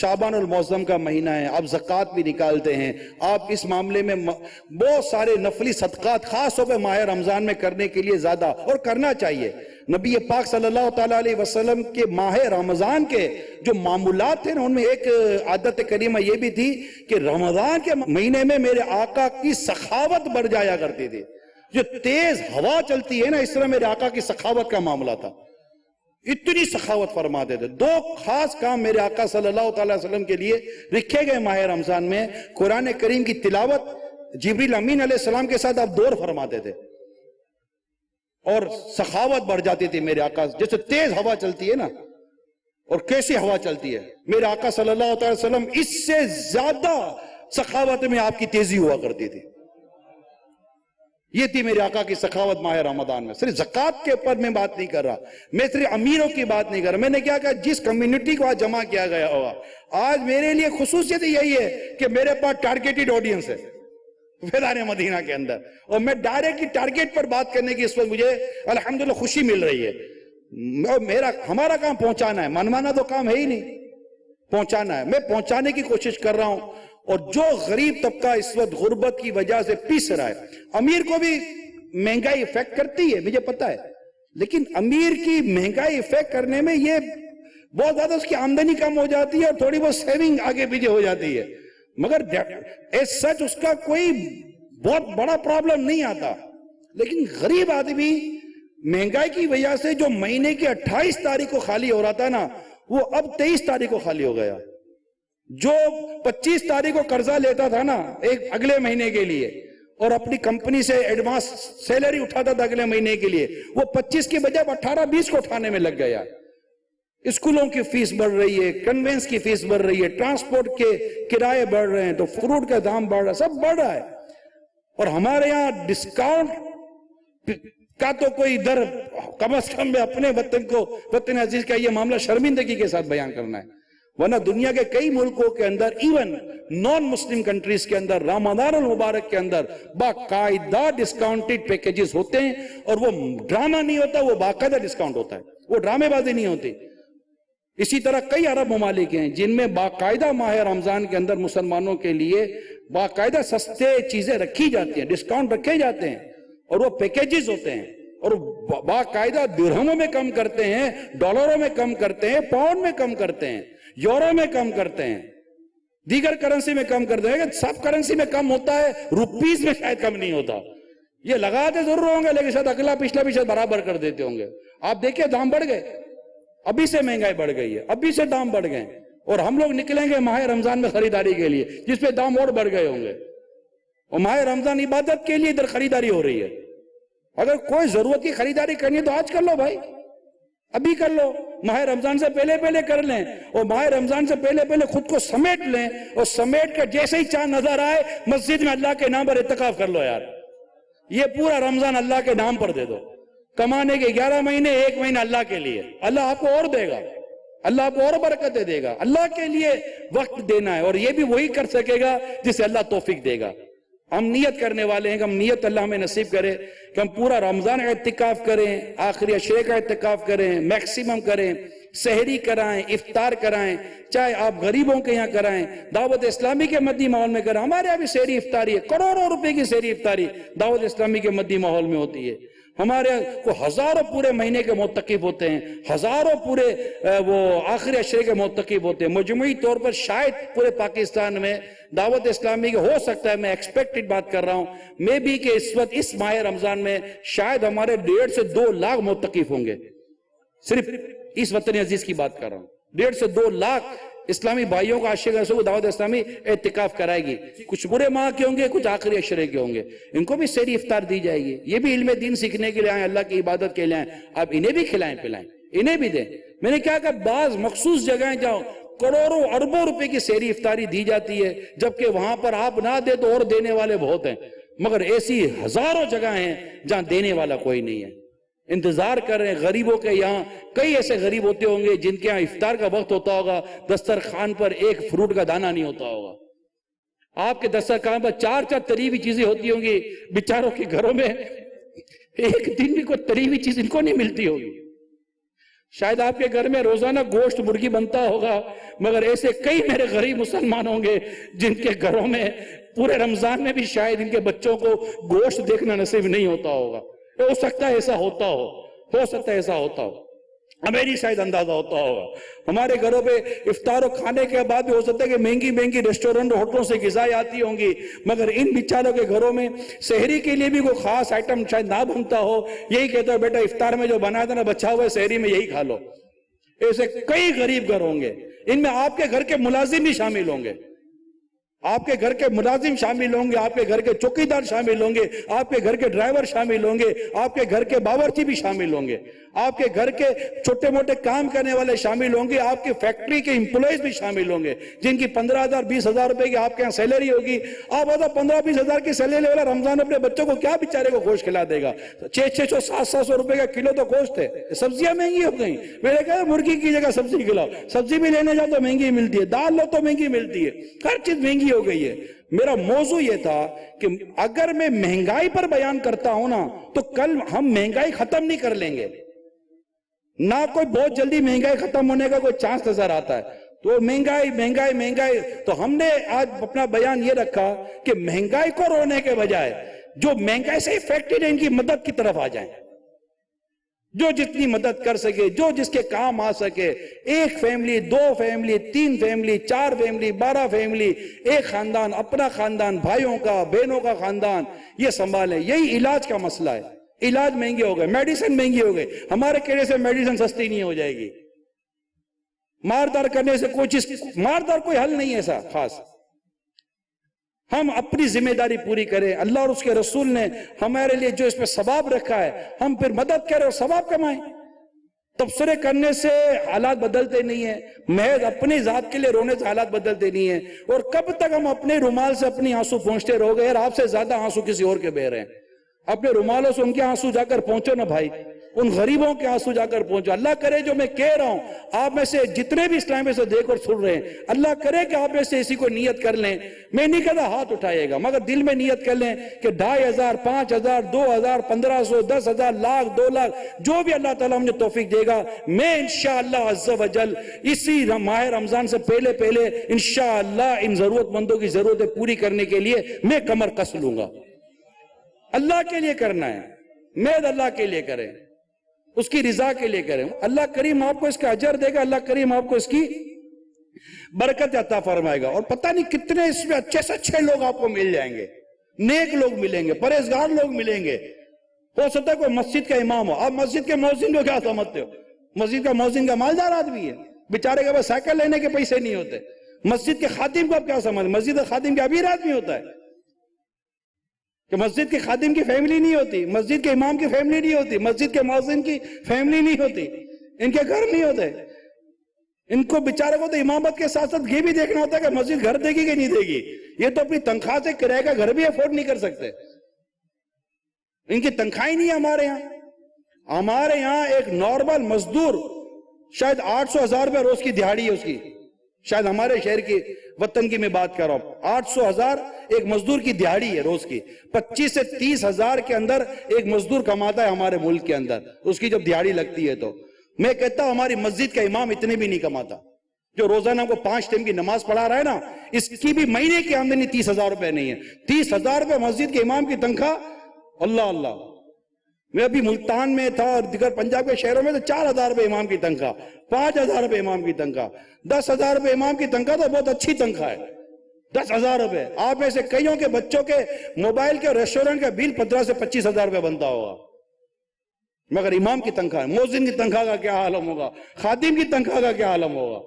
شعبان المعظم کا مہینہ ہے، آپ زکوٰۃ بھی نکالتے ہیں، آپ اس معاملے میں بہت سارے نفلی صدقات خاص طور پہ ماہ رمضان میں کرنے کے لیے زیادہ اور کرنا چاہیے۔ نبی پاک صلی اللہ تعالیٰ علیہ وسلم کے ماہ رمضان کے جو معمولات تھے ان میں ایک عادت کریمہ یہ بھی تھی کہ رمضان کے مہینے میں میرے آقا کی سخاوت بڑھ جایا کرتی تھی۔ جو تیز ہوا چلتی ہے نا، اس طرح میرے آقا کی سخاوت کا معاملہ تھا، اتنی سخاوت فرماتے تھے۔ دو خاص کام میرے آقا صلی اللہ تعالیٰ علیہ وسلم کے لیے رکھے گئے ماہ رمضان میں، قرآن کریم کی تلاوت، جبریل امین علیہ السلام کے ساتھ آپ دور فرماتے تھے، اور سخاوت بڑھ جاتی تھی میرے آقا۔ جیسے تیز ہوا چلتی ہے نا، اور کیسی ہوا چلتی ہے، میرے آقا صلی اللہ علیہ وسلم اس سے زیادہ سخاوت میں آپ کی تیزی ہوا کرتی تھی۔ یہ تھی میرے آقا کی سخاوت ماہ رمضان میں۔ صرف زکوٰۃ کے اوپر میں بات نہیں کر رہا، میں صرف امیروں کی بات نہیں کر رہا، میں نے کیا کہا جس کمیونٹی کو آج جمع کیا گیا ہوا، آج میرے لیے خصوصیت یہی ہے کہ میرے پاس ٹارگیٹڈ آڈینس ہے فیضان مدینہ کے اندر، اور میں ڈائریکٹلی ٹارگیٹ پر بات کرنے کی اس وقت مجھے الحمدللہ خوشی مل رہی ہے۔ اور ہمارا کام پہنچانا ہے، منوانا تو کام ہے ہی نہیں، پہنچانا ہے۔ میں پہنچانے کی کوشش کر رہا ہوں، اور جو غریب طبقہ اس وقت غربت کی وجہ سے پیس رہا ہے، امیر کو بھی مہنگائی افیکٹ کرتی ہے مجھے پتا ہے، لیکن امیر کی مہنگائی افیکٹ کرنے میں یہ بہت زیادہ اس کی آمدنی کم ہو جاتی ہے اور تھوڑی بہت سیونگ آگے پیچھے ہو جاتی ہے، مگر ایس سچ اس کا کوئی بہت بڑا پرابلم نہیں آتا۔ لیکن غریب آدمی مہنگائی کی وجہ سے جو مہینے کی 28 تاریخ کو خالی ہو رہا تھا نا، وہ اب 23 تاریخ کو خالی ہو گیا۔ جو 25 تاریخ کو قرضہ لیتا تھا نا ایک اگلے مہینے کے لیے، اور اپنی کمپنی سے ایڈوانس سیلری اٹھاتا تھا اگلے مہینے کے لیے، وہ 25 کے بجائے 18-20 کو اٹھانے میں لگ گیا۔ اسکولوں کی فیس بڑھ رہی ہے، کنوینس کی فیس بڑھ رہی ہے، ٹرانسپورٹ کے کرائے بڑھ رہے ہیں، تو فروٹ کا دام بڑھ رہا ہے، سب بڑھ رہا ہے۔ اور ہمارے یہاں ڈسکاؤنٹ کا تو کوئی در کم از کم میں اپنے وطن عزیز کا یہ معاملہ شرمندگی کے ساتھ بیان کرنا ہے، ورنہ دنیا کے کئی ملکوں کے اندر، ایون نان مسلم کنٹریز کے اندر، رمضان المبارک کے اندر باقاعدہ ڈسکاؤنٹڈ پیکیجز ہوتے ہیں، اور وہ ڈرامہ نہیں ہوتا، وہ باقاعدہ ڈسکاؤنٹ ہوتا ہے، وہ ڈرامے بازی نہیں ہوتی۔ اسی طرح کئی عرب ممالک ہیں جن میں باقاعدہ ماہ رمضان کے اندر مسلمانوں کے لیے باقاعدہ سستے چیزیں رکھی جاتی ہیں، ڈسکاؤنٹ رکھے جاتے ہیں، اور وہ پیکیجز ہوتے ہیں، اور باقاعدہ درہموں میں کم کرتے ہیں، ڈالروں میں کم کرتے ہیں، پاؤنڈ میں کم کرتے ہیں، یورو میں کم کرتے ہیں، دیگر کرنسی میں کم کرتے ہیں۔ سب کرنسی میں کم ہوتا ہے، روپیز میں شاید کم نہیں ہوتا۔ یہ لگاتے ضرور ہوں گے لیکن شاید اگلا پچھلا بھی شاید برابر کر دیتے ہوں گے۔ آپ دیکھیں دام بڑھ گئے، ابھی سے مہنگائی بڑھ گئی ہے، ابھی سے دام بڑھ گئے، اور ہم لوگ نکلیں گے ماہ رمضان میں خریداری کے لیے جس پہ دام اور بڑھ گئے ہوں گے، اور ماہ رمضان عبادت کے لیے ادھر خریداری ہو رہی ہے۔ اگر کوئی ضرورت کی خریداری کرنی ہے تو آج کر لو بھائی، ابھی کر لو، ماہ رمضان سے پہلے کر لیں، اور ماہ رمضان سے پہلے خود کو سمیٹ لیں، اور سمیٹ کر جیسے ہی چاند نظر آئے مسجد میں اللہ کے نام پر اعتکاف کر لو یار۔ یہ پورا رمضان اللہ کے نام پر دے دو، کمانے کے 11 مہینے 1 مہینہ اللہ کے لیے، اللہ آپ کو اور دے گا، اللہ آپ کو اور برکتیں دے گا۔ اللہ کے لیے وقت دینا ہے، اور یہ بھی وہی کر سکے گا جسے اللہ توفیق دے گا۔ ہم نیت کرنے والے ہیں کہ ہم نیت اللہ ہمیں نصیب کرے کہ ہم پورا رمضان اعتکاف کریں، آخری عشرے کا اعتکاف کریں، میکسیمم کریں، سحری کرائیں، افطار کرائیں، چاہے آپ غریبوں کے یہاں کرائیں، دعوت اسلامی کے مدی ماحول میں کرائیں۔ ہمارے یہاں بھی سحری افطاری ہے، کروڑوں روپے کی سحری افطاری دعوت اسلامی کے مدی ماحول میں ہوتی ہے۔ ہمارے کو ہزاروں پورے مہینے کے معتکف ہوتے ہیں، ہزاروں پورے وہ آخری عشرے کے معتکف ہوتے ہیں. مجموعی طور پر شاید پورے پاکستان میں دعوت اسلامی کے ہو سکتا ہے، میں ایکسپیکٹڈ بات کر رہا ہوں، میں بھی کہ اس وقت اس ماہ رمضان میں شاید ہمارے 1.5 سے 2 لاکھ معتکف ہوں گے. صرف اس وطن عزیز کی بات کر رہا ہوں. 1.5 سے 2 لاکھ اسلامی بھائیوں کا عاشق رسول کو دعوت اسلامی اعتکاف کرائے گی. کچھ پورے ماہ کے ہوں گے، کچھ آخری عشرے کے ہوں گے. ان کو بھی سحری افطار دی جائے گی. یہ بھی علم دین سیکھنے کے لیے آئیں، اللہ کی عبادت کے لیے آئیں. اب انہیں بھی کھلائیں پلائیں، انہیں بھی دیں. میں نے کہا کہ بعض مخصوص جگہیں جاؤ کروڑوں اربوں روپے کی سحری افطاری دی جاتی ہے، جبکہ وہاں پر آپ نہ دے تو اور دینے والے بہت ہیں. مگر ایسی ہزاروں جگہ ہیں جہاں دینے والا کوئی نہیں ہے. انتظار کر رہے ہیں غریبوں کے. یہاں کئی ایسے غریب ہوتے ہوں گے جن کے یہاں افطار کا وقت ہوتا ہوگا، دسترخوان پر ایک فروٹ کا دانہ نہیں ہوتا ہوگا. آپ کے دسترخوان پر 4 تری ہوئی چیزیں ہوتی ہوں گی. بیچاروں کے گھروں میں ایک دن بھی کوئی تری ہوئی چیز ان کو نہیں ملتی ہوگی. شاید آپ کے گھر میں روزانہ گوشت مرغی بنتا ہوگا، مگر ایسے کئی میرے غریب مسلمان ہوں گے جن کے گھروں میں پورے رمضان میں بھی شاید ان کے بچوں کو گوشت دیکھنا نصیب نہیں ہوتا ہوگا. ہو سکتا ہے ایسا ہوتا ہو سکتا ہے ایسا ہوتا ہو، ہمیں شاید اندازہ ہوتا ہوگا. ہمارے گھروں پہ افطار و کھانے کے بعد بھی ہو سکتا ہے کہ مہنگی مہنگی ریسٹورنٹ ہوٹلوں سے غذائیں آتی ہوں گی، مگر ان بیچاروں کے گھروں میں سحری کے لیے بھی کوئی خاص آئٹم شاید نہ بنتا ہو. یہی کہتا ہے بیٹا افطار میں جو بنا تھا نا بچا ہوا ہے، سحری میں یہی کھا لو. ایسے کئی غریب گھر ہوں گے. ان میں آپ کے گھر کے ملازم بھی شامل ہوں گے. آپ کے گھر کے ملازم شامل ہوں گے، آپ کے گھر کے چوکیدار شامل ہوں گے، آپ کے گھر کے ڈرائیور شامل ہوں گے، آپ کے گھر کے باورچی بھی شامل ہوں گے، آپ کے گھر کے چھوٹے موٹے کام کرنے والے شامل ہوں گے، آپ کی فیکٹری کے امپلائیز بھی شامل ہوں گے جن کی 15,000 20,000 روپے کی آپ کے یہاں سیلری ہوگی. آپ 15-20 ہزار کی سیلری والا رمضان اپنے بچوں کو کیا بیچارے کو گوشت کھلا دے گا؟ 600 700 روپے کا کلو تو گوشت ہے. سبزیاں مہنگی ہو گئیں. میں نے کہا مرغی کی جگہ سبزی کھلاؤ. سبزی بھی لینے جاؤ تو مہنگی ملتی ہے، دال لو تو مہنگی ملتی ہے، ہر چیز مہنگی ہو گئی ہے. میرا موضوع یہ تھا کہ اگر میں مہنگائی پر بیان کرتا ہوں نا تو کل ہم مہنگائی ختم نہیں کر لیں گے. نہ کوئی بہت جلدی مہنگائی ختم ہونے کا کوئی چانس نظر آتا ہے. تو مہنگائی تو ہم نے آج اپنا بیان یہ رکھا کہ مہنگائی کو رونے کے بجائے جو مہنگائی سے افیکٹڈ ہیں ان کی مدد کی طرف آ جائیں. جو جتنی مدد کر سکے، جو جس کے کام آ سکے، 1 family 2 family 3 family 4 family 12 family, ایک خاندان، اپنا خاندان، بھائیوں کا بہنوں کا خاندان یہ سنبھالیں. یہی علاج کا مسئلہ ہے. علاج مہنگے ہو گئے، میڈیسن مہنگی ہو گئی. ہمارے کہنے سے میڈیسن سستی نہیں ہو جائے گی. ماردار کرنے سے کوئی چیز، ماردار کوئی حل نہیں ہے ایسا خاص. ہم اپنی ذمہ داری پوری کریں. اللہ اور اس کے رسول نے ہمارے لیے جو اس پہ ثواب رکھا ہے ہم پھر مدد کریں اور ثواب کمائیں. تبصرے کرنے سے حالات بدلتے نہیں ہیں، محض اپنی ذات کے لیے رونے سے حالات بدلتے نہیں ہیں. اور کب تک ہم اپنے رومال سے اپنی آنسو پہنچتے رہو گے؟ یار آپ سے زیادہ آنسو کسی اور کے بہ رہے ہیں. اپنے رومالوں سے ان کے آنسو جا کر پہنچو نا بھائی، ان غریبوں کے آنسو جا کر پہنچو. اللہ کرے جو میں کہہ رہا ہوں آپ میں سے جتنے بھی اسلام میں سے دیکھ اور سن رہے ہیں، اللہ کرے کہ آپ میں سے اسی کو نیت کر لیں. میں نہیں کہتا ہاتھ اٹھائیے گا، مگر دل میں نیت کر لیں کہ 2,500 5,000 2,000 1,500 10,000 لاکھ 2 لاکھ جو بھی اللہ تعالیٰ مجھے توفیق دے گا، میں انشاءاللہ عز و جل اسی ماہ رمضان سے پہلے انشاءاللہ ان ضرورت مندوں کی ضرورتیں پوری کرنے کے لیے میں کمر کس لوں گا. اللہ کے لیے کرنا ہے، محض اللہ کے لیے کریں، اس کی رضا کے لیے کریں. اللہ کریم آپ کو اس کا اجر دے گا، اللہ کریم آپ کو اس کی برکت عطا فرمائے گا. اور پتہ نہیں کتنے اس میں اچھے سے اچھے لوگ آپ کو مل جائیں گے، نیک لوگ ملیں گے، پرہیزگار لوگ ملیں گے. ہو سکتا ہے کوئی مسجد کا امام ہو. آپ مسجد کے مؤذن کو کیا سمجھتے ہو؟ مسجد کا مؤذن کا مالدار آدمی ہے، بیچارے کے پاس سائیکل لینے کے پیسے نہیں ہوتے. مسجد کے خادم کو آپ کیا سمجھ؟ مسجد کے خادم کا امیر آدمی ہوتا ہے کہ مسجد کے خادم کی فیملی نہیں ہوتی، مسجد کے امام کی فیملی نہیں ہوتی، مسجد کے مؤذن کی فیملی نہیں ہوتی، ان کے گھر نہیں ہوتے. ان کو بیچارے کو تو امامت کے ساتھ ساتھ یہ بھی دیکھنا ہوتا ہے کہ مسجد گھر دے گی کہ نہیں دے گی. یہ تو اپنی تنخواہ سے کرایہ کا گھر بھی افورڈ نہیں کر سکتے. ان کی تنخواہ نہیں ہے ہمارے یہاں. ہمارے یہاں ایک نارمل مزدور شاید 800,000 روپے روز کی دہاڑی ہے اس کی. شاید ہمارے شہر کی وطن کی میں بات کر رہا ہوں، 800,000 ایک مزدور کی دہاڑی ہے روز کی. 25 سے 30,000 کے اندر ایک مزدور کماتا ہے ہمارے ملک کے اندر اس کی جب دہاڑی لگتی ہے. تو میں کہتا ہوں ہماری مسجد کا امام اتنے بھی نہیں کماتا. جو روزانہ کو 5 ٹائم کی نماز پڑھا رہا ہے نا، اس کی بھی مہینے کی آمدنی 30,000 روپے نہیں ہے. 30,000 روپے مسجد کے امام کی تنخواہ. اللہ اللہ. میں ابھی ملتان میں تھا اور دیگر پنجاب کے شہروں میں تو 4,000 روپے امام کی تنخواہ، 5,000 روپے امام کی تنخواہ، 10,000 روپے امام کی تنخواہ تو بہت اچھی تنخواہ ہے، 10,000 روپے۔ آپ میں سے کئیوں کے بچوں کے موبائل کے ریسٹورنٹ کا بل 15 سے 25,000 روپے بنتا ہوگا، مگر امام کی تنخواہ، مؤذن کی تنخواہ کا کیا عالم ہوگا، خادم کی تنخواہ کا کیا عالم ہوگا۔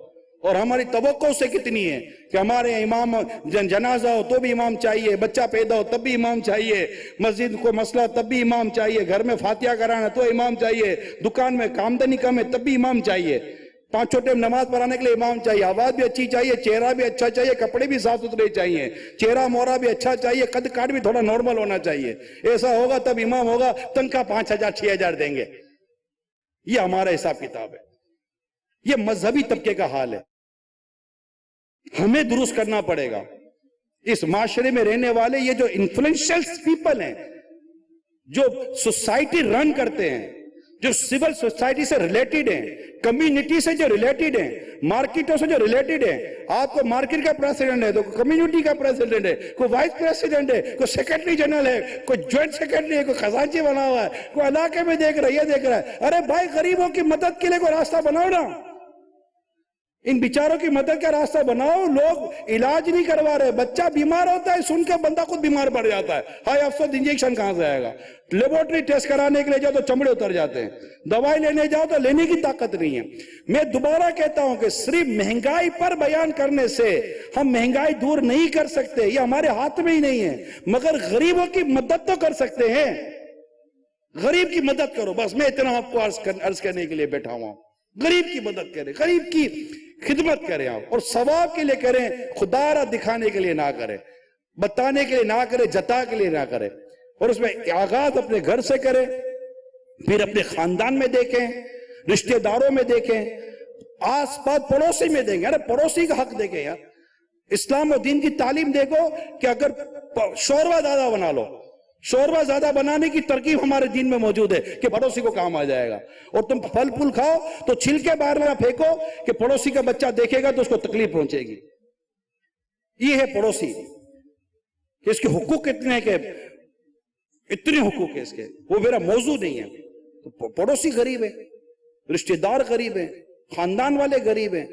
اور ہماری توقع سے کتنی ہے کہ ہمارے امام جنازہ ہو تو بھی امام چاہیے، بچہ پیدا ہو تب بھی امام چاہیے، مسجد کو مسئلہ تب بھی امام چاہیے، گھر میں فاتحہ کرانا تو امام چاہیے، دکان میں آمدنی کم ہے تب بھی امام چاہیے، 5 ٹائم نماز پڑھانے کے لیے امام چاہیے، آواز بھی اچھی چاہیے، چہرہ بھی اچھا چاہیے، کپڑے بھی صاف ستھرے چاہیے، چہرہ مورا بھی اچھا چاہیے، قد کاٹ بھی تھوڑا نارمل ہونا چاہیے۔ ایسا ہوگا تب امام ہوگا، تنخواہ 5,000 6,000 دیں گے۔ یہ ہمارا حساب کتاب ہے، یہ مذہبی طبقے کا حال ہے۔ ہمیں درست کرنا پڑے گا۔ اس معاشرے میں رہنے والے یہ جو انفلوئنشل پیپل ہیں، جو سوسائٹی رن کرتے ہیں، جو سول سوسائٹی سے ریلیٹڈ ہیں، کمیونٹی سے جو ریلیٹڈ ہیں، مارکیٹوں سے جو ریلیٹڈ ہیں، آپ کو مارکیٹ کا پریسیڈنٹ ہے تو کمیونٹی کا پریسیڈنٹ ہے، کوئی وائس پریسیڈنٹ ہے، کوئی سیکرٹری جنرل ہے، کوئی جوائنٹ سیکرٹری ہے، کوئی خزانچی بنا ہوا ہے، کوئی علاقے میں دیکھ رہا ہے، یہ دیکھ رہا ہے۔ ارے بھائی غریبوں کی مدد کے لیے کوئی راستہ بناؤ نا، ان بیچاروں کی مدد کا راستہ بناؤ۔ لوگ علاج نہیں کروا رہے، بچہ بیمار ہوتا ہے سن کے بندہ خود بیمار پڑ جاتا ہے، ہائے افسوس انجیکشن کہاں سے آئے گا، لیبورٹری ٹیسٹ کرانے کے لیے جاؤ تو چمڑے اتر جاتے ہیں، دوائی لینے جاؤ تو لینے کی طاقت نہیں ہے۔ میں دوبارہ کہتا ہوں کہ صرف مہنگائی پر بیان کرنے سے ہم مہنگائی دور نہیں کر سکتے، یہ ہمارے ہاتھ میں ہی نہیں ہے، مگر غریبوں کی مدد تو کر سکتے ہیں۔ غریب کی مدد کرو، بس میں اتنا آپ کو عرض کرنے کے لیے بیٹھا ہوا ہوں۔ غریب کی مدد کریں، غریب کی خدمت کریں آپ، اور ثواب کے لیے کریں، خدا را دکھانے کے لیے نہ کریں، بتانے کے لیے نہ کریں، جتا کے لیے نہ کریں۔ اور اس میں آغاز اپنے گھر سے کریں، پھر اپنے خاندان میں دیکھیں، رشتہ داروں میں دیکھیں، آس پاس پڑوسی میں دیکھیں۔ ارے پڑوسی کا حق دیکھیں یار، اسلام و دین کی تعلیم دیکھو کہ اگر شوربہ زیادہ بنا لو، شوربہ زیادہ بنانے کی ترکیب ہمارے دین میں موجود ہے کہ پڑوسی کو کام آ جائے گا۔ اور تم پھل پھول کھاؤ تو چھلکے باہر نہ پھینکو کہ پڑوسی کا بچہ دیکھے گا تو اس کو تکلیف پہنچے گی۔ یہ ہے پڑوسی، کہ اس کے حقوق کتنے ہیں، کہ اتنے حقوق ہیں اس کے، وہ میرا موضوع نہیں ہے۔ تو پڑوسی غریب ہے، رشتہ دار غریب ہیں، خاندان والے غریب ہیں۔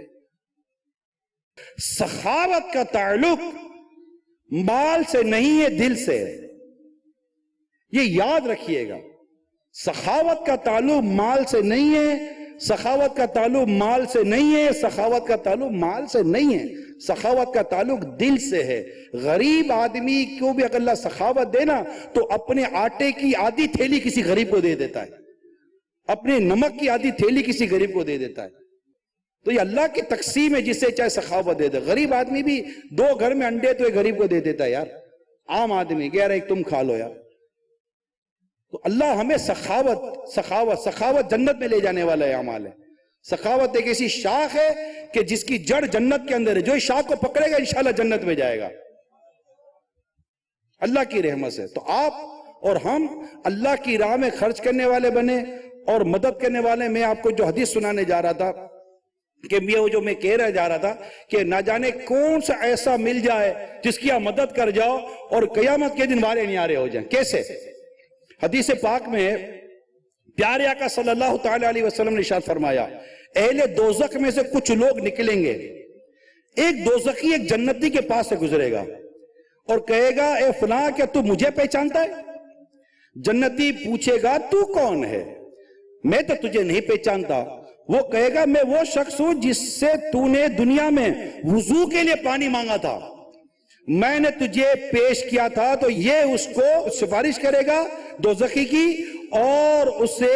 سخاوت کا تعلق مال سے نہیں ہے، دل سے ہے، یہ یاد رکھیے گا۔ سخاوت کا تعلق مال سے نہیں ہے، سخاوت کا تعلق مال سے نہیں ہے، سخاوت کا تعلق مال سے نہیں ہے، سخاوت کا تعلق دل سے ہے۔ غریب آدمی کو بھی اگر اللہ سخاوت دینا تو اپنے آٹے کی آدھی تھیلی کسی غریب کو دے دیتا ہے، اپنے نمک کی آدھی تھیلی کسی غریب کو دے دیتا ہے۔ تو یہ اللہ کی تقسیم ہے، جسے چاہے سخاوت دے دے۔ غریب آدمی بھی 2 گھر میں انڈے تو ایک غریب کو دے دیتا ہے یار، عام آدمی کہ یار ایک تم کھا لو یار۔ تو اللہ ہمیں سخاوت جنت میں لے جانے والا ہے اعمال ہے۔ سخاوت ایک ایسی شاخ ہے کہ جس کی جڑ جنت کے اندر ہے، جو اس شاخ کو پکڑے گا انشاءاللہ جنت میں جائے گا اللہ کی رحمت سے۔ تو آپ اور ہم اللہ کی راہ میں خرچ کرنے والے بنے اور مدد کرنے والے۔ میں آپ کو جو حدیث سنانے جا رہا تھا کہ میں کہہ رہا جا رہا تھا کہ نہ جانے کون سا ایسا مل جائے جس کی آپ مدد کر جاؤ اور قیامت کے دن وارے نیارے ہو جائیں۔ کیسے؟ حدیث پاک میں پیارے آقا صلی اللہ تعالی علیہ وسلم نے ارشاد فرمایا، اہل دوزخ میں سے کچھ لوگ نکلیں گے، ایک دوزخی ایک جنتی کے پاس سے گزرے گا اور کہے گا اے فلاں کیا تو مجھے پہچانتا ہے؟ جنتی پوچھے گا تو کون ہے؟ میں تو تجھے نہیں پہچانتا۔ وہ کہے گا میں وہ شخص ہوں جس سے تو نے دنیا میں وضو کے لیے پانی مانگا تھا، میں نے تجھے پیش کیا تھا۔ تو یہ اس کو سفارش کرے گا دوزخی کی، اور اسے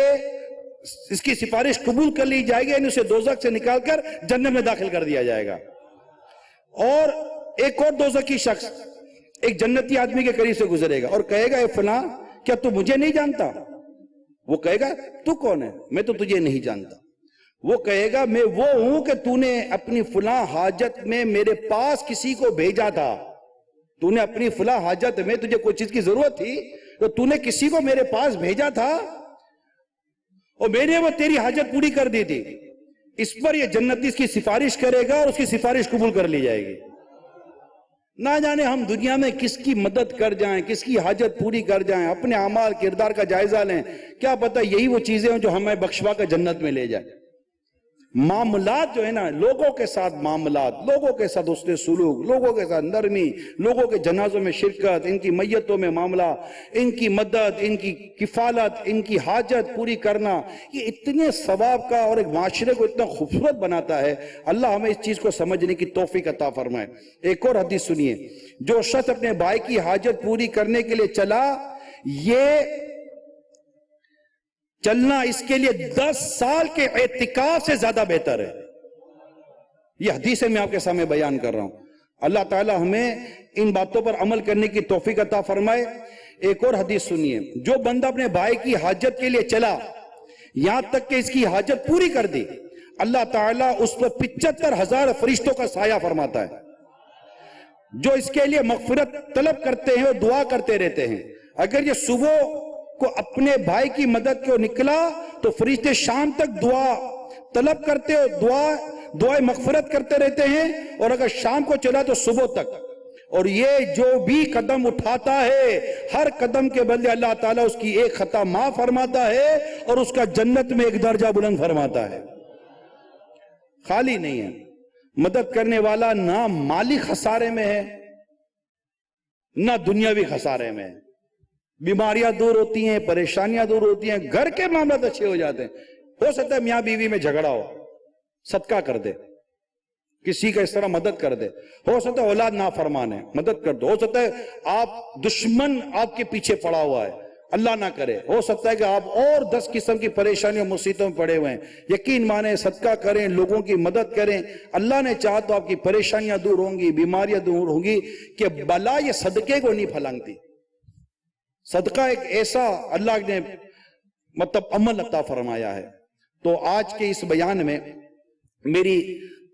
اس کی سفارش قبول کر لی جائے گی، یعنی اسے دوزخ سے نکال کر جنت میں داخل کر دیا جائے گا۔ اور ایک اور دوزخی شخص ایک جنتی آدمی کے قریب سے گزرے گا اور کہے گا اے فلاں کیا تو مجھے نہیں جانتا؟ وہ کہے گا تو کون ہے؟ میں تو تجھے نہیں جانتا۔ وہ کہے گا میں وہ ہوں کہ تو نے اپنی فلاں حاجت میں میرے پاس کسی کو بھیجا تھا، تو نے اپنی فلاں حاجت میں تجھے کوئی چیز کی ضرورت تھی تو تو نے کسی کو میرے پاس بھیجا تھا اور میں نے وہ تیری حاجت پوری کر دی تھی۔ اس پر یہ جنتی اس کی سفارش کرے گا اور اس کی سفارش قبول کر لی جائے گی۔ نہ جانے ہم دنیا میں کس کی مدد کر جائیں، کس کی حاجت پوری کر جائیں، اپنے اعمال کردار کا جائزہ لیں، کیا پتہ یہی وہ چیزیں ہیں جو ہمیں بخشوا کر جنت میں لے جائیں۔ معاملات جو ہے نا، لوگوں کے ساتھ معاملات، لوگوں کے ساتھ حسن سلوک، لوگوں کے ساتھ نرمی، لوگوں کے جنازوں میں شرکت، ان کی میتوں میں معاملہ، ان کی مدد، ان کی کفالت، ان کی حاجت پوری کرنا، یہ اتنے ثواب کا اور ایک معاشرے کو اتنا خوبصورت بناتا ہے۔ اللہ ہمیں اس چیز کو سمجھنے کی توفیق عطا فرمائے۔ ایک اور حدیث سنیے، جو شخص اپنے بھائی کی حاجت پوری کرنے کے لیے چلا، یہ چلنا اس کے لیے 10 سال کے اعتکاف سے زیادہ بہتر ہے۔ یہ حدیث میں آپ کے سامنے بیان کر رہا ہوں۔ اللہ تعالی ہمیں ان باتوں پر عمل کرنے کی توفیق عطا فرمائے۔ ایک اور حدیث سنیے، جو بندہ اپنے بھائی کی حاجت کے لیے چلا یہاں تک کہ اس کی حاجت پوری کر دی، اللہ تعالیٰ اس پر 75,000 فرشتوں کا سایہ فرماتا ہے، جو اس کے لیے مغفرت طلب کرتے ہیں اور دعا کرتے رہتے ہیں۔ اگر یہ صبح کو اپنے بھائی کی مدد کو نکلا تو فرشتے شام تک دعا طلب کرتے اور دعائیں مغفرت کرتے رہتے ہیں، اور اگر شام کو چلا تو صبح تک۔ اور یہ جو بھی قدم اٹھاتا ہے، ہر قدم کے بدلے اللہ تعالیٰ اس کی ایک خطا معاف فرماتا ہے اور اس کا جنت میں ایک درجہ بلند فرماتا ہے۔ خالی نہیں ہے، مدد کرنے والا نہ مالی خسارے میں ہے نہ دنیاوی خسارے میں ہے۔ بیماریاں دور ہوتی ہیں، پریشانیاں دور ہوتی ہیں، گھر کے معاملات اچھے ہو جاتے ہیں۔ ہو سکتا ہے میاں بیوی میں جھگڑا ہو، صدقہ کر دے، کسی کا اس طرح مدد کر دے۔ ہو سکتا ہے اولاد نافرمان ہے، مدد کر دو۔ ہو سکتا ہے آپ دشمن آپ کے پیچھے پڑا ہوا ہے، اللہ نہ کرے۔ ہو سکتا ہے کہ آپ اور 10 قسم کی پریشانیوں مصیبتوں میں پڑے ہوئے ہیں۔ یقین مانیں، صدقہ کریں، لوگوں کی مدد کریں، اللہ نے چاہا تو آپ کی پریشانیاں دور ہوں گی، بیماریاں دور ہوں گی۔ کہ بلا یہ صدقے کو نہیں پھلانگتی۔ صدقہ ایک ایسا اللہ نے عمل عطا فرمایا ہے۔ تو آج کے اس بیان میں میری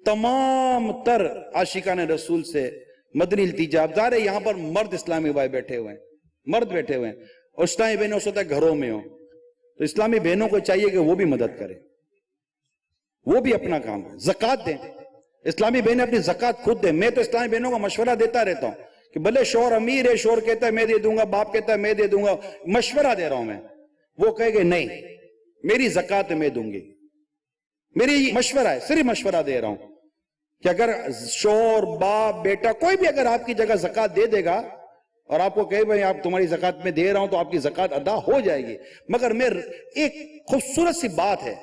تمام تر عاشقان رسول سے مدنی التجا، ظاہر ہے یہاں پر مرد اسلامی بھائی بیٹھے ہوئے ہیں، مرد بیٹھے ہوئے ہیں، اور اسلامی بہنوں سے ہوتا ہے گھروں میں ہو، تو اسلامی بہنوں کو چاہیے کہ وہ بھی مدد کریں، وہ بھی اپنا کام ہے، زکوٰۃ دیں۔ اسلامی بہنیں اپنی زکوٰۃ خود دیں۔ میں تو اسلامی بہنوں کو مشورہ دیتا رہتا ہوں کہ بھلے شوہر امیر ہے، شوہر کہتا ہے میں دے دوں گا، باپ کہتا ہے میں دے دوں گا، مشورہ دے رہا ہوں میں، وہ کہے گے نہیں میری زکوٰۃ میں دوں گی، میری مشورہ ہے، صرف مشورہ دے رہا ہوں کہ اگر شوہر، باپ، بیٹا کوئی بھی اگر آپ کی جگہ زکوٰۃ دے دے گا اور آپ کو کہے بھائی آپ تمہاری زکوٰۃ میں دے رہا ہوں تو آپ کی زکوٰۃ ادا ہو جائے گی، مگر میں ایک خوبصورت سی بات ہے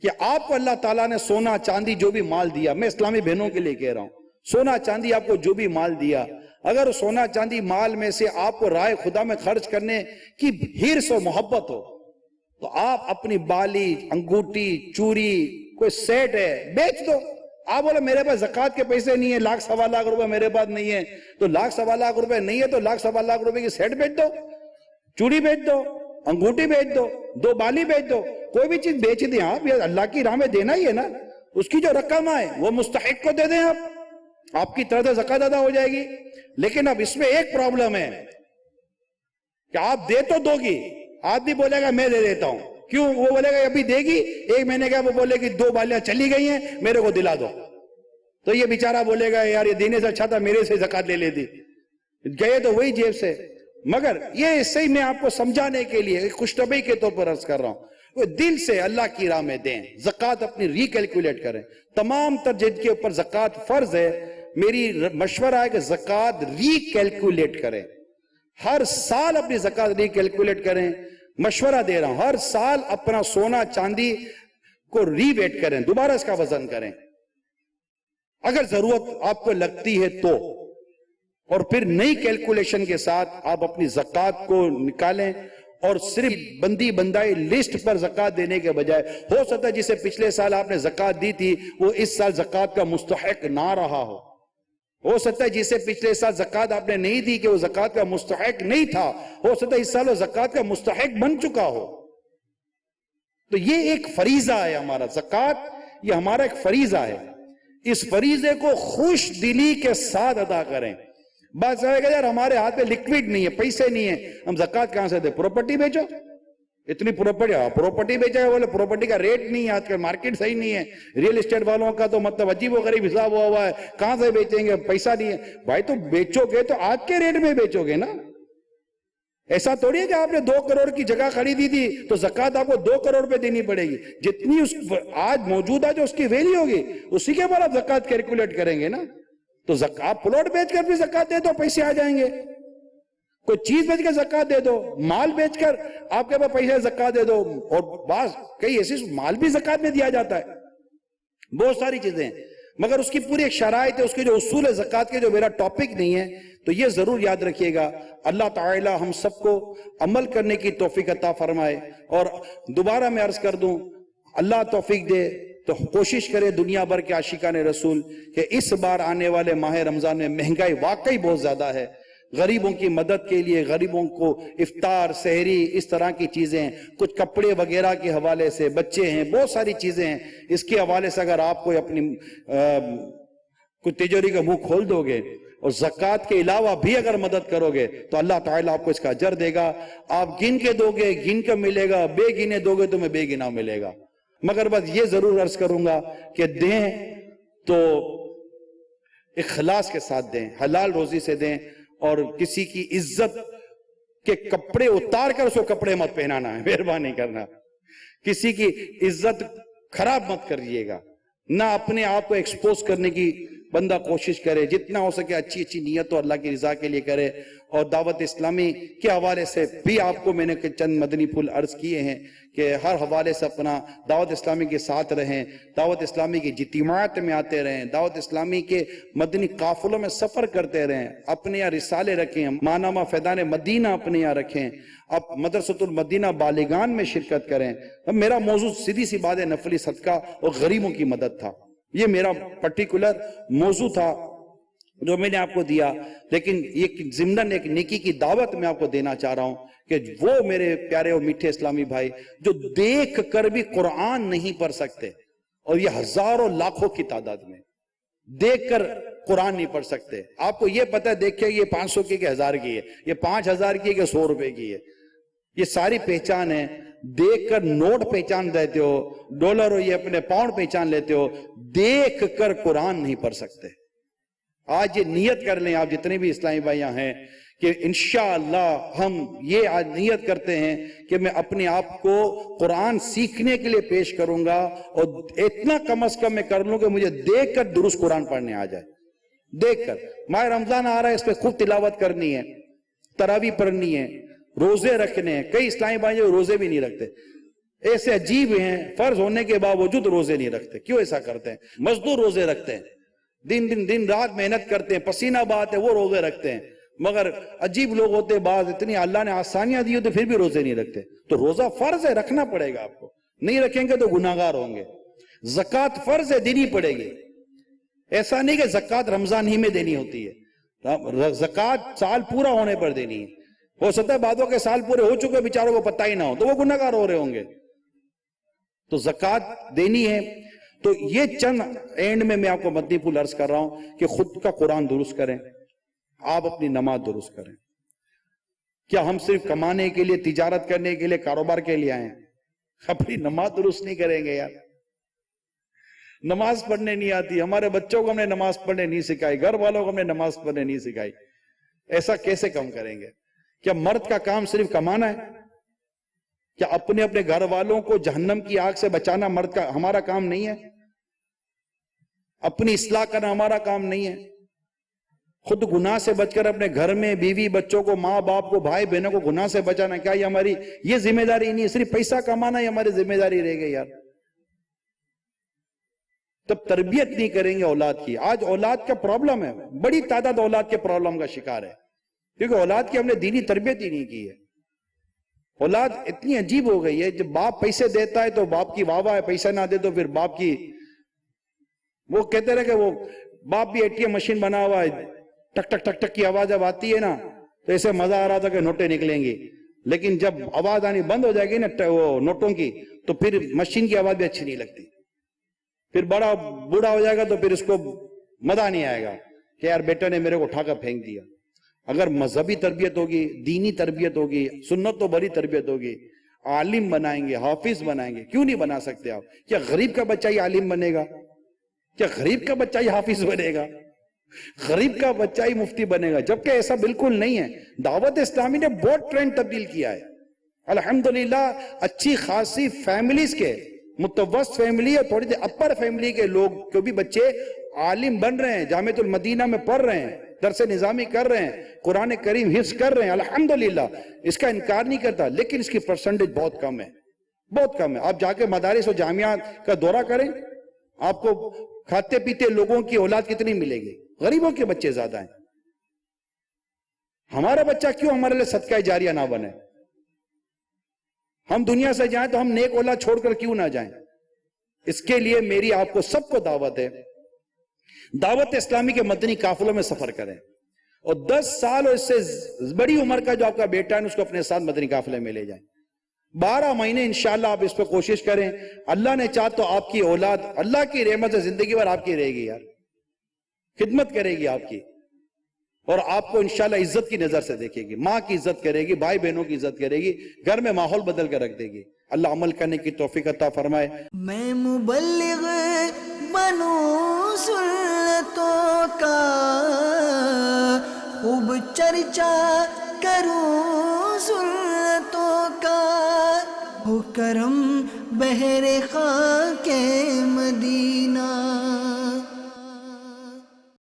کہ آپ کو اللہ تعالیٰ نے سونا چاندی جو بھی مال دیا، میں اسلامی بہنوں کے لیے کہہ رہا ہوں، سونا چاندی آپ کو جو بھی مال دیا، اگر سونا چاندی مال میں سے آپ کو راہ خدا میں خرچ کرنے کی حرص و محبت ہو تو آپ اپنی بالی، انگوٹھی، چوری، کوئی سیٹ ہے بیچ دو۔ آپ بولے میرے پاس زکوٰۃ کے پیسے نہیں ہیں، 1,00,000 روپے میرے پاس نہیں ہے، تو 1,00,000 روپے نہیں ہے تو 1,00,000 روپے کی سیٹ بیچ دو، چوڑی بیچ دو، انگوٹھی بیچ دو، 2 بالی بیچ دو، کوئی بھی چیز بیچ دیں آپ، یہ اللہ کی راہ میں دینا ہی ہے نا، اس کی جو رقم آئے وہ مستحق کو دے دیں آپ کی طرف سے زکوٰۃ ادا ہو جائے گی۔ لیکن اب اس میں ایک پرابلم ہے کہ آپ دے تو دو گی، آدمی بولے گا میں دے دیتا ہوں، کیوں؟ وہ بولے گا ابھی دے گی، 1 مہینے کا وہ بولے گی 2 بالیاں چلی گئی ہیں میرے کو دلا دو، تو یہ بیچارہ بولے گا یار یہ دینے سے اچھا تھا میرے سے زکوٰۃ لے لیتی، گئے تو وہی جیب سے۔ مگر یہ صحیح میں آپ کو سمجھانے کے لیے خوشطبعی کے طور پر عرض کر رہا ہوں، وہ دل سے اللہ کی راہ میں دیں، زکوٰۃ اپنی ری کیلکولیٹ کریں۔ تمام تر جن کے اوپر زکوٰۃ فرض ہے، میری مشورہ ہے کہ زکوٰۃ ری کیلکولیٹ کریں، ہر سال اپنی زکوٰۃ ری کیلکولیٹ کریں۔ مشورہ دے رہا ہوں، ہر سال اپنا سونا چاندی کو ری ویٹ کریں، دوبارہ اس کا وزن کریں، اگر ضرورت آپ کو لگتی ہے تو، اور پھر نئی کیلکولیشن کے ساتھ آپ اپنی زکوٰۃ کو نکالیں، اور صرف بندی بندائی لسٹ پر زکوٰۃ دینے کے بجائے، ہو سکتا ہے جسے پچھلے سال آپ نے زکوٰۃ دی تھی وہ اس سال زکوٰۃ کا مستحق نہ رہا ہو سکتا ہے جسے پچھلے سال زکوٰۃ آپ نے نہیں دی کہ وہ زکوٰۃ کا مستحق نہیں تھا، ہو سکتا ہے اس سال وہ زکوٰۃ کا مستحق بن چکا ہو۔ تو یہ ایک فریضہ ہے ہمارا، زکوٰۃ یہ ہمارا ایک فریضہ ہے، اس فریضے کو خوش دلی کے ساتھ ادا کریں۔ بات ہے کہ یار ہمارے ہاتھ میں لکوڈ نہیں ہے، پیسے نہیں ہیں، ہم زکوٰۃ کہاں سے دیں؟ پراپرٹی بیچو، اتنی پراپرٹی بیچا ہے، بولے پراپرٹی کا ریٹ نہیں ہے آج کل، مارکیٹ صحیح نہیں ہے، ریئل اسٹیٹ والوں کا تو مطلب عجیب و غریب حساب ہوا ہے، کہاں سے بیچیں گے، پیسہ نہیں ہے۔ بھائی تو بیچو گے تو آج کے ریٹ میں بیچو گے نا، ایسا تھوڑی ہے کہ آپ نے 2 کروڑ کی جگہ خریدی تھی تو زکوٰۃ آپ کو 2 کروڑ پہ دینی پڑے گی، جتنی آج موجودہ جو اس کی ویلیو ہوگی اسی کے بعد آپ زکوٰۃ کیلکولیٹ کریں گے نا۔ تو آپ پلاٹ بیچ کر بھی زکوٰۃ دے دو، پیسے آ جائیں گے، کوئی چیز بیچ کر زکوٰۃ دے دو، مال بیچ کر آپ کے پاس پیسے زکوٰۃ دے دو، اور بعض کئی ایسی مال بھی زکوٰۃ میں دیا جاتا ہے، بہت ساری چیزیں، مگر اس کی پوری ایک شرائط ہے، اس کے جو اصول ہے زکوٰۃ کے، جو میرا ٹاپک نہیں ہے، تو یہ ضرور یاد رکھیے گا۔ اللہ تعالی ہم سب کو عمل کرنے کی توفیق عطا فرمائے، اور دوبارہ میں عرض کر دوں، اللہ توفیق دے تو کوشش کرے دنیا بھر کے عاشقان رسول کہ اس بار آنے والے ماہ رمضان میں مہنگائی واقعی بہت زیادہ ہے، غریبوں کی مدد کے لیے، غریبوں کو افطار، سحری، اس طرح کی چیزیں، کچھ کپڑے وغیرہ کے حوالے سے، بچے ہیں، بہت ساری چیزیں ہیں، اس کے حوالے سے اگر آپ کو اپنی کچھ تجوری کا منہ کھول دو گے اور زکوٰۃ کے علاوہ بھی اگر مدد کرو گے تو اللہ تعالیٰ آپ کو اس کا اجر دے گا۔ آپ گن کے دو گے گن کے ملے گا، بے گنے دو گے تو میں بے گنا ملے گا، مگر بس یہ ضرور عرض کروں گا کہ دیں تو اخلاص کے ساتھ دیں، حلال روزی سے دیں، اور کسی کی عزت کے کپڑے اتار کر اس کو کپڑے مت پہنانا ہے، مہربانی کرنا، کسی کی عزت خراب مت کریے گا، نہ اپنے آپ کو ایکسپوز کرنے کی بندہ کوشش کرے، جتنا ہو سکے اچھی نیت تو اللہ کی رضا کے لیے کرے۔ اور دعوت اسلامی کے حوالے سے بھی آپ کو میں نے چند مدنی پھول عرض کیے ہیں کہ ہر حوالے سے اپنا دعوت اسلامی کے ساتھ رہیں، دعوت اسلامی کی اجتماعات میں آتے رہیں، دعوت اسلامی کے مدنی قافلوں میں سفر کرتے رہیں، اپنے یہاں رسالے رکھیں، ماہنامہ فیضان مدینہ اپنے یہاں رکھیں، اب مدرسۃ المدینہ بالغان میں شرکت کریں۔ میرا موضوع سیدھی سی بات ہے، نفلی صدقہ اور غریبوں کی مدد تھا، یہ میرا پرٹیکولر موضوع تھا جو میں نے آپ کو دیا، لیکن یہ ضمناً ایک نیکی کی دعوت میں آپ کو دینا چاہ رہا ہوں کہ وہ میرے پیارے اور میٹھے اسلامی بھائی جو دیکھ کر بھی قرآن نہیں پڑھ سکتے، اور یہ ہزاروں لاکھوں کی تعداد میں دیکھ کر قرآن نہیں پڑھ سکتے، آپ کو یہ پتہ ہے دیکھ کے یہ 500 کی کہ 1000 کی ہے، یہ 5000 کی ہے کہ 100 روپے کی ہے، یہ ساری پہچان ہے۔ دیکھ کر نوٹ پہچان لیتے ہو، ڈالر ہو یہ اپنے پاؤنڈ پہچان لیتے ہو، دیکھ کر قرآن نہیں پڑھ سکتے۔ آج یہ نیت کر لیں آپ جتنے بھی اسلامی بھائیاں ہیں کہ انشاءاللہ ہم یہ آج نیت کرتے ہیں کہ میں اپنے آپ کو قرآن سیکھنے کے لیے پیش کروں گا، اور اتنا کم از کم میں کر لوں کہ مجھے دیکھ کر درست قرآن پڑھنے آ جائے، دیکھ کر۔ ماہ رمضان آ رہا ہے، اس پہ خوب تلاوت کرنی ہے، تراویح پڑھنی ہے، روزے رکھنے ہیں۔ کئی اسلامی بھائی جو روزے بھی نہیں رکھتے، ایسے عجیب ہیں، فرض ہونے کے باوجود روزے نہیں رکھتے، کیوں ایسا کرتے ہیں؟ مزدور روزے رکھتے ہیں، دن رات محنت کرتے ہیں، پسینہ بہاتے ہیں، وہ روزے رکھتے ہیں، مگر عجیب لوگ ہوتے بعض، اتنی اللہ نے آسانیاں دی ہوتے پھر بھی روزے نہیں رکھتے۔ تو روزہ فرض ہے، رکھنا پڑے گا آپ کو، نہیں رکھیں گے تو گناہگار ہوں گے۔ زکوٰۃ فرض ہے، دینی پڑے گی، ایسا نہیں کہ زکوٰۃ رمضان ہی میں دینی ہوتی ہے، زکوٰۃ سال پورا ہونے پر دینی ہے۔ ہو سکتا ہے بعدوں کے سال پورے ہو چکے بیچاروں کو پتہ ہی نہ ہو تو وہ گناہگار ہو رہے ہوں گے، تو زکوٰۃ دینی ہے۔ تو یہ چند اینڈ میں آپ کو مدنی پھول عرض کر رہا ہوں کہ خود کا قرآن درست کریں، آپ اپنی نماز درست کریں۔ کیا ہم صرف کمانے کے لیے، تجارت کرنے کے لیے، کاروبار کے لیے آئے ہیں؟ اپنی نماز درست نہیں کریں گے یار، نماز پڑھنے نہیں آتی، ہمارے بچوں کو ہم نے نماز پڑھنے نہیں سکھائی، گھر والوں کو ہم نے نماز پڑھنے نہیں سکھائی، ایسا کیسے کم کریں گے؟ کیا مرد کا کام صرف کمانا ہے؟ کیا اپنے گھر والوں کو جہنم کی آگ سے بچانا مرد کا ہمارا کام نہیں ہے؟ اپنی اصلاح کرنا ہمارا کام نہیں ہے؟ خود گناہ سے بچ کر اپنے گھر میں بیوی بچوں کو، ماں باپ کو، بھائی بہنوں کو گناہ سے بچانا، کیا یہ ہماری یہ ذمہ داری نہیں ہے؟ صرف پیسہ کمانا ہی ہماری ذمہ داری رہ گئی یار؟ تب تربیت نہیں کریں گے اولاد کی۔ آج اولاد کا پرابلم ہے، بڑی تعداد اولاد کے پرابلم کا شکار ہے، کیونکہ اولاد کی ہم نے دینی تربیت ہی نہیں کی ہے۔ اولاد اتنی عجیب ہو گئی ہے، جب باپ پیسے دیتا ہے تو باپ کی واہ واہ ہے، پیسہ نہ دے تو پھر باپ کی، وہ کہتے رہے کہ وہ باپ بھی ATM مشین بنا ہوا ہے، ٹک ٹک ٹک ٹک کی آواز جب آتی ہے نا تو ایسے مزہ آ رہا تھا کہ نوٹیں نکلیں گی، لیکن جب آواز آنی بند ہو جائے گی نا وہ نوٹوں کی تو پھر مشین کی آواز بھی اچھی نہیں لگتی، پھر بوڑھا ہو جائے گا تو پھر اس کو مزہ نہیں آئے گا کہ یار بیٹا نے میرے کو اٹھا کر پھینک دیا۔ اگر مذہبی تربیت ہوگی، دینی تربیت ہوگی، سنت تو بڑی تربیت ہوگی، عالم بنائیں گے, حافظ بنائیں گے. کیوں نہیں بنا سکتے آپ؟ کیا غریب کا بچہ ہی عالم بنے گا؟ کیا غریب کا بچہ ہی حافظ بنے گا؟ غریب کا بچہ ہی مفتی بنے گا؟ جبکہ ایسا بالکل نہیں ہے. دعوت اسلامی نے بہت ٹرینڈ تبدیل کیا ہے الحمدللہ. اچھی خاصی فیملیز کے, متوسط فیملی اور تھوڑی سی اپر فیملی کے لوگ کو بھی بچے عالم بن رہے ہیں, جامعۃ المدینہ میں پڑھ رہے ہیں, درس نظامی کر رہے ہیں, قرآن کریم حفظ کر رہے ہیں الحمدللہ. اس کا انکار نہیں کرتا, لیکن اس کی پرسنٹیج بہت کم ہے, بہت کم ہے. آپ جا کے مدارس اور جامعات کا دورہ کریں, آپ کو کھاتے پیتے لوگوں کی اولاد کتنی ملے گی؟ غریبوں کے بچے زیادہ ہیں. ہمارا بچہ کیوں ہمارے لیے صدقہ جاریہ نہ بنے؟ ہم دنیا سے جائیں تو ہم نیک اولاد چھوڑ کر کیوں نہ جائیں؟ اس کے لیے میری آپ کو سب کو دعوت ہے, دعوت اسلامی کے مدنی قافلوں میں سفر کریں, اور 10 سال اور اس سے بڑی عمر کا جو آپ کا بیٹا ہے اس کو اپنے ساتھ مدنی قافلے میں لے جائیں. 12 مہینے انشاءاللہ آپ اس پہ کوشش کریں. اللہ نے چاہ تو آپ کی اولاد اللہ کی رحمت سے زندگی بھر آپ کی رہے گی, یار خدمت کرے گی آپ کی, اور آپ کو انشاءاللہ عزت کی نظر سے دیکھے گی. ماں کی عزت کرے گی, بھائی بہنوں کی عزت کرے گی, گھر میں ماحول بدل کر رکھ دے گی. اللہ عمل کرنے کی توفیق عطا فرمائے. میں مبلغ بنوں سنتوں کا, خوب چرچا کروں سنتوں کا, ہو کرم بہر خاک